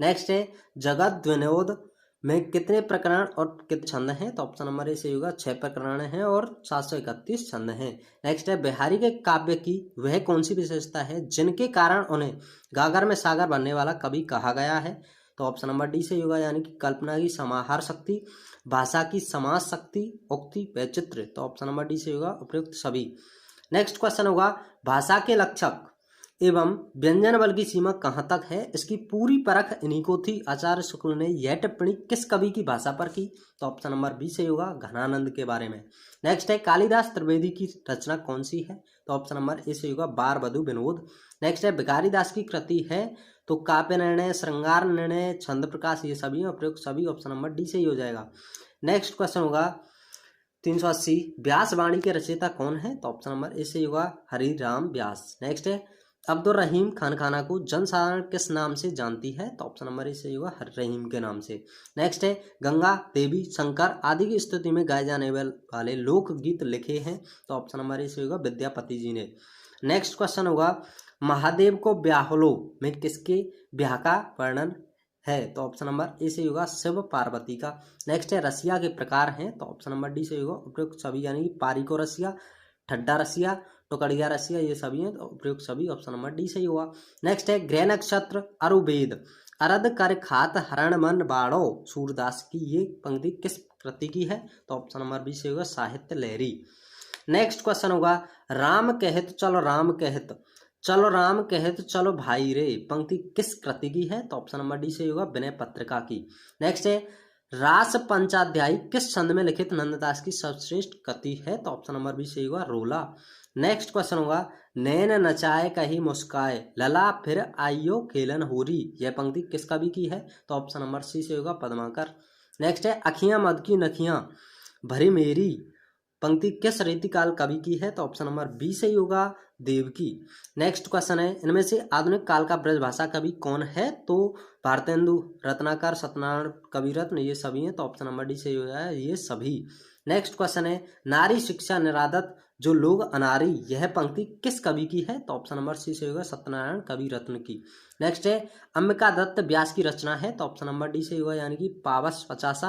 नेक्स्ट है जगत विनोद में कितने प्रकरण और कितने छंद हैं? तो ऑप्शन नंबर ए सही होगा 6 प्रकरण हैं और 731 छंद हैं। नेक्स्ट है बिहारी के काव्य की वह कौन सी विशेषता है जिनके कारण उन्हें गागर में सागर बनने वाला कवि कहा गया है? तो ऑप्शन नंबर डी सही होगा यानी कि कल्पना की समाहार शक्ति, भाषा की समास शक्ति, उक्ति वैचित्र। तो ऑप्शन नंबर डी सही होगा उपयुक्त सभी। नेक्स्ट क्वेश्चन होगा भाषा के लक्षक एवं व्यंजन बल की सीमा कहाँ तक है? इसकी पूरी परख इन्हीं को थी। आचार्य शुक्ल ने यह टिप्पणी किस कवि की भाषा पर की? तो ऑप्शन नंबर बी से होगा घनानंद के बारे में। नेक्स्ट है कालिदास त्रिवेदी की रचना कौन सी है? तो ऑप्शन नंबर ए से होगा बार बधु विनोद। नेक्स्ट है भिखारी दास की कृति है? तो काव्य निर्णय, श्रृंगार निर्णय, छंद प्रकाश, ये सभी प्रयुक्त सभी ऑप्शन नंबर डी से ही हो जाएगा। नेक्स्ट क्वेश्चन होगा 380 व्यास वाणी के रचयिता कौन है? तो ऑप्शन नंबर ए से होगा हरिराम व्यास। नेक्स्ट है अब्दुल रहीम खान खाना को जनसाधारण किस नाम से जानती है? तो ऑप्शन नंबर ए सही होगा हर रहीम के नाम से। नेक्स्ट है गंगा देवी शंकर आदि की स्तुति में गाए जाने वाले लोकगीत लिखे हैं? तो ऑप्शन नंबर ए सही होगा विद्यापति जी ने। नेक्स्ट क्वेश्चन होगा महादेव को ब्याहलो में किसके ब्याह का वर्णन है? तो ऑप्शन नंबर ए से होगा शिव पार्वती का। नेक्स्ट है रसिया के प्रकार हैं? तो ऑप्शन नंबर डी से होगा उपयुक्त सभी यानी कि पारिको रसिया, ठड्डा रसिया, टुकड़िया रसिया, ये सभी हैं तो उपयुक्त सभी ऑप्शन नंबर डी सही हुआ। नेक्स्ट है ग्रह नक्षत्र अरुवेद अरद कर खात हरण मन बाड़ो सूरदास की ये पंक्ति किस कृति की है? तो ऑप्शन नंबर बी से होगा साहित्य लहरी। नेक्स्ट क्वेश्चन होगा राम कहत चलो राम कहत चलो राम कहत चलो भाई रे पंक्ति किस कृति की है? तो ऑप्शन नंबर डी से होगा विनय पत्रिका की। नेक्स्ट है रास पंचाध्यायी किस छंद में लिखित नंददास की सर्वश्रेष्ठ कृति है? तो ऑप्शन नंबर बी से होगा रोला। नेक्स्ट क्वेश्चन होगा नैन नचाए कही मुस्काए लला फिर आइयो खेलन होरी, यह पंक्ति किस कवि की है? तो ऑप्शन नंबर सी से होगा पद्माकर। नेक्स्ट है अखियां मद की नखियां भरी मेरी पंक्ति किस रीतिकाल कवि की है? तो ऑप्शन नंबर बी से ही होगा देवकी। नेक्स्ट क्वेश्चन है इनमें से आधुनिक काल का ब्रजभाषा कवि कौन है? तो भारतेंदु, रत्नाकर, सत्यनारायण कविरत्न, ये सभी हैं तो ऑप्शन नंबर डी से हो जाएगा ये सभी। नेक्स्ट क्वेश्चन है नारी शिक्षा निरादत जो लोग अनारी, यह पंक्ति किस कवि की है? तो ऑप्शन नंबर सी से होगा सत्यनारायण कविरत्न की। नेक्स्ट है अंबिका दत्त व्यास की रचना है? तो ऑप्शन नंबर डी से होगा यानी कि पावस 50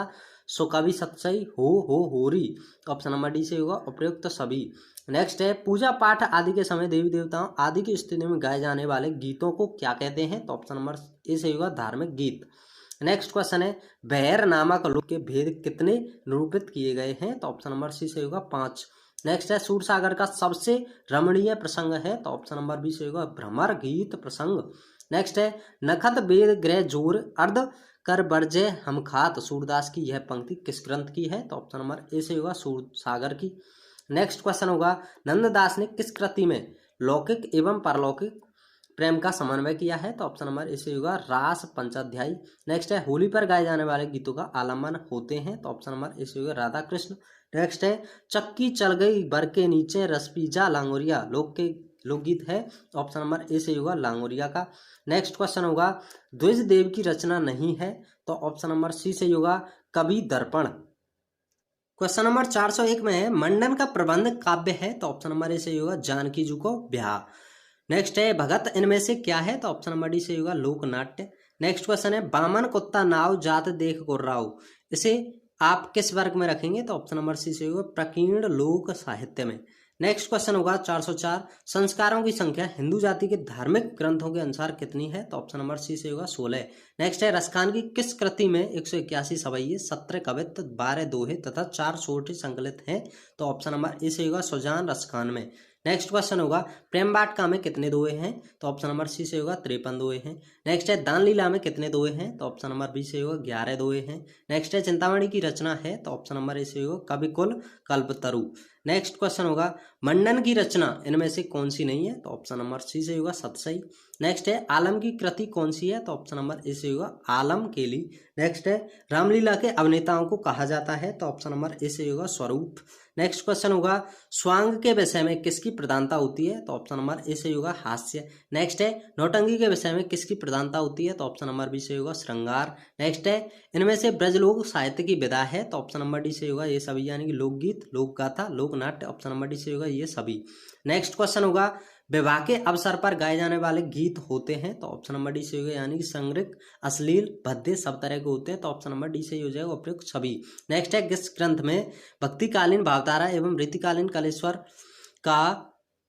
सो कवि सत्सई हो होरी, ऑप्शन नंबर डी से होगा उपयुक्त सभी। नेक्स्ट है पूजा पाठ आदि के समय देवी देवताओं आदि की स्थिति में गाए जाने वाले गीतों को क्या कहते हैं? तो ऑप्शन नंबर ए से होगा धार्मिक गीत। नेक्स्ट क्वेश्चन है बहर नामक लोक के भेद कितने निरूपित किए गए हैं? तो ऑप्शन नंबर सी से होगा 5। नेक्स्ट है सूरसागर का सबसे रमणीय प्रसंग है? तो ऑप्शन नंबर बी से होगा भ्रमर गीत प्रसंग। नेक्स्ट है नखत वेद ग्रह जोर अर्ध कर बरजे हम खात सूरदास की यह पंक्ति किस ग्रंथ की है? तो ऑप्शन नंबर ए से होगा सूरसागर की। नेक्स्ट क्वेश्चन होगा नंददास ने किस कृति में लौकिक एवं पारलौकिक प्रेम का समन्वय किया है? तो ऑप्शन नंबर ए सही होगा रास पंचाध्यायी। नेक्स्ट है होली पर गाए जाने वाले गीतों का आलम्बन होते हैं? तो ऑप्शन नंबर ए सही होगा राधा कृष्ण। नेक्स्ट है चक्की चल गई बर के नीचे रस पीजा लांगोरिया लोकगीत है? तो ऑप्शन नंबर ए सही होगा लांगोरिया का। नेक्स्ट क्वेश्चन होगा द्विज देव की रचना नहीं है? तो ऑप्शन नंबर सी सही होगा कवि दर्पण। क्वेश्चन नंबर 401 में है मंडन का प्रबंध काव्य है? तो ऑप्शन नंबर ए सही होगा जानकी जी को ब्याह। नेक्स्ट है भगत इनमें से क्या है? तो ऑप्शन नंबर डी सही होगा लोकनाट्य। नेक्स्ट क्वेश्चन है बामन कुत्ता नाव जात देख गुर्राओ, इसे आप किस वर्ग में रखेंगे? तो ऑप्शन नंबर सी सही होगा प्रकीर्ण लोक साहित्य में। नेक्स्ट क्वेश्चन होगा 404 संस्कारों की संख्या हिंदू जाति के धार्मिक ग्रंथों के अनुसार कितनी है? तो ऑप्शन नंबर सी से होगा 16। नेक्स्ट है रसखान की किस कृति में 181 सवैये 17 कवित्व 12 दोहे तथा 4 सोरठे संकलित हैं? तो ऑप्शन नंबर ए से होगा सुजान रसखान में। नेक्स्ट क्वेश्चन होगा प्रेम वाटिका में कितने दोहे हैं? तो ऑप्शन नंबर सी से होगा 53 दोहे हैं। नेक्स्ट है दान लीला में कितने दोहे हैं? तो ऑप्शन नंबर बी से होगा 11 दोहे हैं। नेक्स्ट है चिंतामणि की रचना है? तो ऑप्शन नंबर ए से होगा कविकुल कल्पतरु। नेक्स्ट क्वेश्चन होगा मंडन की रचना इनमें से कौन सी नहीं है? तो ऑप्शन नंबर सी से होगा सतसई। नेक्स्ट है आलम की कृति कौन सी है? तो ऑप्शन नंबर ए से होगा आलम केली। नेक्स्ट है रामलीला के अभिनेताओं को कहा जाता है? तो ऑप्शन नंबर ए से होगा स्वरूप। नेक्स्ट क्वेश्चन होगा स्वांग के विषय में किसकी प्रधानता होती है? तो ऑप्शन नंबर ए से होगा हास्य। नेक्स्ट है नौटंकी के विषय में किसकी प्रधानता होती है? तो ऑप्शन नंबर बी से होगा श्रृंगार। नेक्स्ट है इनमें से ब्रजलोक साहित्य की विधा है? तो ऑप्शन नंबर डी से होगा ये सभी यानी कि लोकगीत लोक गाथा लोकनाट्य। ऑप्शन नंबर डी से होगा ये सभी। नेक्स्ट क्वेश्चन होगा विवाह के अवसर पर गाए जाने वाले गीत होते हैं? तो ऑप्शन नंबर डी से होगा यानी कि संग्रह अश्लील भद्दे सब तरह के होते हैं। तो ऑप्शन नंबर डी से हो जाएगा उपयुक्त सभी। नेक्स्ट है किस ग्रंथ में भक्तिकालीन भावतारा एवं रीतिकालीन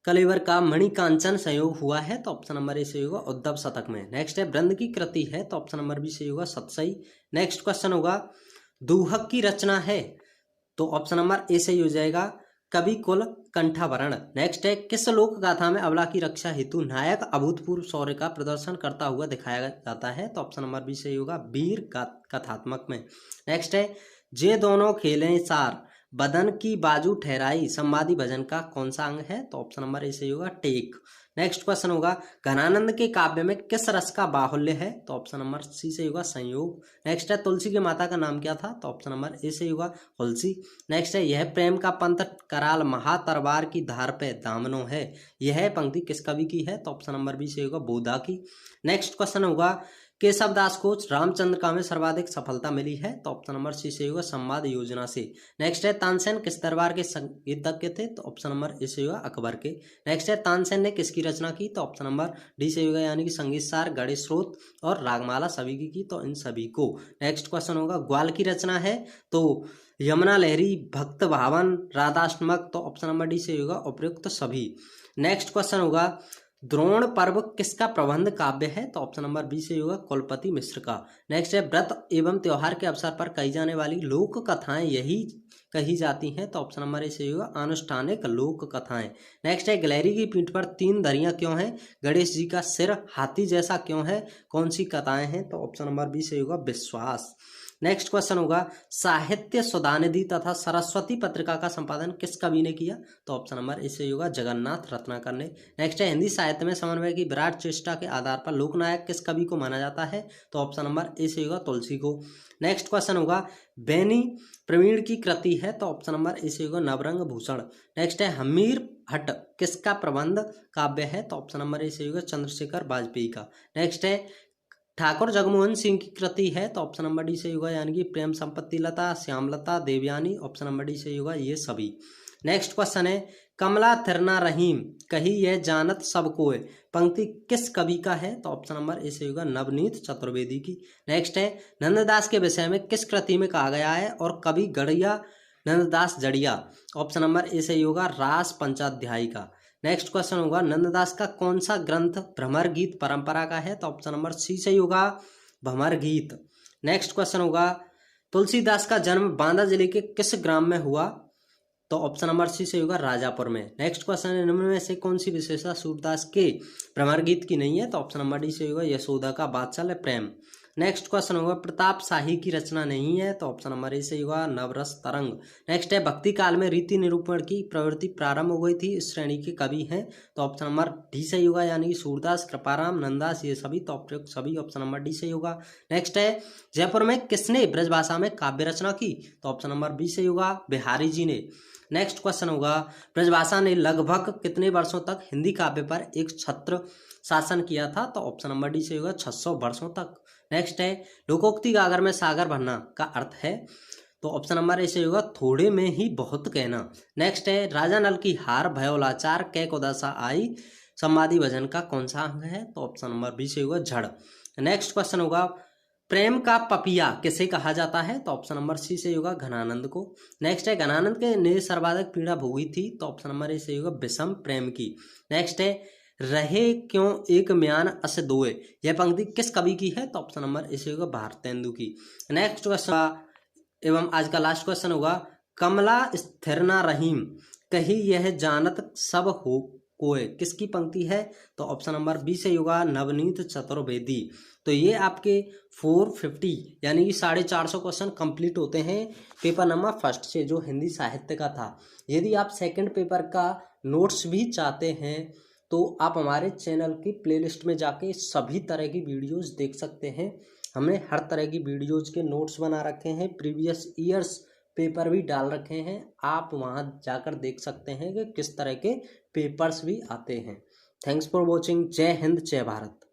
कलेवर का मणिकांचन संयोग हुआ है? तो ऑप्शन नंबर ए से होगा उद्धव शतक में। नेक्स्ट है वृंद की कृति है? तो ऑप्शन नंबर बी से होगा सतसई। नेक्स्ट क्वेश्चन होगा दोहक की रचना है? तो ऑप्शन नंबर ए से हो जाएगा कवि कुल कंठाभरण। नेक्स्ट है किस लोक गाथा में अबला की रक्षा हेतु नायक अभूतपूर्व शौर्य का प्रदर्शन करता हुआ दिखाया जाता है? तो ऑप्शन नंबर बी से होगा वीर कथात्मक में। नेक्स्ट है जे दोनों खेलें सार बदन की बाजू ठहराई संवादी भजन का कौन सा अंग है? तो ऑप्शन नंबर ए से होगा टेक। नेक्स्ट क्वेश्चन होगा घनानंद के काव्य में किस रस का बाहुल्य है? तो ऑप्शन नंबर सी से होगा संयोग। नेक्स्ट है तुलसी के माता का नाम क्या था? तो ऑप्शन नंबर ए से होगा तुलसी। नेक्स्ट है यह प्रेम का पंथ कराल महा तरवार की धार पे दामनो है, यह पंक्ति किस कवि की है? तो ऑप्शन नंबर बी से होगा बोधा की। नेक्स्ट क्वेश्चन होगा केशव दास को रामचंद्र का में सर्वाधिक सफलता मिली है? तो ऑप्शन नंबर सी से होगा संवाद योजना से। नेक्स्ट है तानसेन किस दरबार के संगीतज्ञ थे? तो ऑप्शन नंबर ए से होगा अकबर के। नेक्स्ट है तानसेन ने किसकी रचना की? तो ऑप्शन नंबर डी से होगा यानी कि संगीत सार गणेश स्रोत और रागमाला सभी की तो इन सभी को। नेक्स्ट क्वेश्चन होगा ग्वाल की रचना है? तो यमुना लहरी भक्त भावन राधाष्टमक। तो ऑप्शन नंबर डी से होगा उपयुक्त सभी। नेक्स्ट क्वेश्चन होगा द्रोण पर्व किसका प्रबंध काव्य है? तो ऑप्शन नंबर बी से होगा कुलपति मिश्र का। नेक्स्ट है व्रत एवं त्योहार के अवसर पर कही जाने वाली लोक कथाएं यही कही जाती हैं? तो ऑप्शन नंबर ए से होगा अनुष्ठानिक लोक कथाएं। नेक्स्ट है गिलहरी की पीठ पर 3 धरियां क्यों हैं? गणेश जी का सिर हाथी जैसा क्यों है? कौन सी कथाएं हैं? तो ऑप्शन नंबर बी से होगा विश्वास। नेक्स्ट क्वेश्चन होगा साहित्य सुधानिधि तथा सरस्वती पत्रिका का संपादन किस कवि ने किया? तो ऑप्शन नंबर ए से होगा जगन्नाथ रत्नाकर ने। नेक्स्ट है हिंदी साहित्य में समन्वय की विराट चेष्टा के आधार पर लोकनायक किस कवि को माना जाता है? तो ऑप्शन नंबर ए से होगा तुलसी को। नेक्स्ट क्वेश्चन होगा बेनी प्रवीण की कृति है? तो ऑप्शन नंबर ए से होगा नवरंग भूषण। नेक्स्ट है हमीर भट्ट किसका प्रबंध काव्य है? तो ऑप्शन नंबर ए से होगा चंद्रशेखर वाजपेयी का। नेक्स्ट है ठाकुर जगमोहन सिंह की कृति है? तो ऑप्शन नंबर डी से होगा यानी कि प्रेम संपत्ति लता श्यामलता देवयानी। ऑप्शन नंबर डी से होगा ये सभी। नेक्स्ट क्वेश्चन है कमला थिरना रहीम कही यह जानत सब कोय पंक्ति किस कवि का है? तो ऑप्शन नंबर ए से होगा नवनीत चतुर्वेदी की। नेक्स्ट है नंददास के विषय में किस कृति में कहा गया है और कवि गढ़िया नंददास जड़िया? ऑप्शन नंबर ए से होगा रास पंचाध्यायी का। नेक्स्ट क्वेश्चन होगा नंददास का कौन सा ग्रंथ भ्रमर गीत परंपरा का है? तो ऑप्शन नंबर सी से होगा भ्रमर गीत। नेक्स्ट क्वेश्चन होगा तुलसीदास का जन्म बांदा जिले के किस ग्राम में हुआ? तो ऑप्शन नंबर सी से होगा राजापुर में। नेक्स्ट क्वेश्चन है निम्न में से कौन सी विशेषता सूरदास के भ्रमर गीत की नहीं है? तो ऑप्शन नंबर डी से होगा यशोदा का वात्सल्य प्रेम। नेक्स्ट क्वेश्चन होगा प्रताप शाही की रचना नहीं है, तो ऑप्शन नंबर ए सही होगा नवरस तरंग। नेक्स्ट है भक्ति काल में रीति निरूपण की प्रवृत्ति प्रारंभ हो गई थी, इस श्रेणी के कवि हैं, तो ऑप्शन नंबर डी सही होगा, यानी कि सूरदास, कृपाराम, नंदास, ये सभी, तो सभी ऑप्शन नंबर डी सही होगा। नेक्स्ट है जयपुर में किसने ब्रजभाषा में काव्य रचना की, तो ऑप्शन नंबर बी सही होगा, बिहारी जी ने। नेक्स्ट क्वेश्चन होगा ब्रजभाषा ने लगभग कितने वर्षों तक हिंदी काव्य पर एक छत्र शासन किया था, तो ऑप्शन नंबर डी सही होगा 600 वर्षों तक। नेक्स्ट है लोकोक्ति गागर में सागर भरना का अर्थ है, तो ऑप्शन नंबर ए सही होगा थोड़े में ही बहुत कहना। नेक्स्ट है राजा नल की हार भयो लाचार कै को दशा आई संवादी भजन का कौन सा अंग है, तो ऑप्शन नंबर बी सही होगा झड़। नेक्स्ट क्वेश्चन होगा प्रेम का पपिया किसे कहा जाता है, तो ऑप्शन नंबर सी से होगा घनानंद को। नेक्स्ट है घनानंद के ने सर्वाधिक पीड़ा भोगी थी, तो ऑप्शन नंबर ए से होगा विषम प्रेम की। नेक्स्ट है रहे क्यों एक म्यान अस दोए, यह पंक्ति किस कवि की है, तो ऑप्शन नंबर ए से होगा भारतेंदु की। नेक्स्ट क्वेश्चन एवं आज का लास्ट क्वेश्चन होगा कमला स्थिर न रहीम कही यह जानत सब हो कोय, किसकी पंक्ति है, तो ऑप्शन नंबर बी से होगा नवनीत चतुर्वेदी। तो ये आपके 450 यानी कि 450 क्वेश्चन कंप्लीट होते हैं पेपर नंबर फर्स्ट से, जो हिंदी साहित्य का था। यदि आप सेकंड पेपर का नोट्स भी चाहते हैं तो आप हमारे चैनल की प्लेलिस्ट में जाके सभी तरह की वीडियोस देख सकते हैं। हमने हर तरह की वीडियोस के नोट्स बना रखे हैं, प्रीवियस ईयर्स पेपर भी डाल रखे हैं, आप वहां जाकर देख सकते हैं कि किस तरह के पेपर्स भी आते हैं। Thanks for watching. जय हिंद, जय भारत।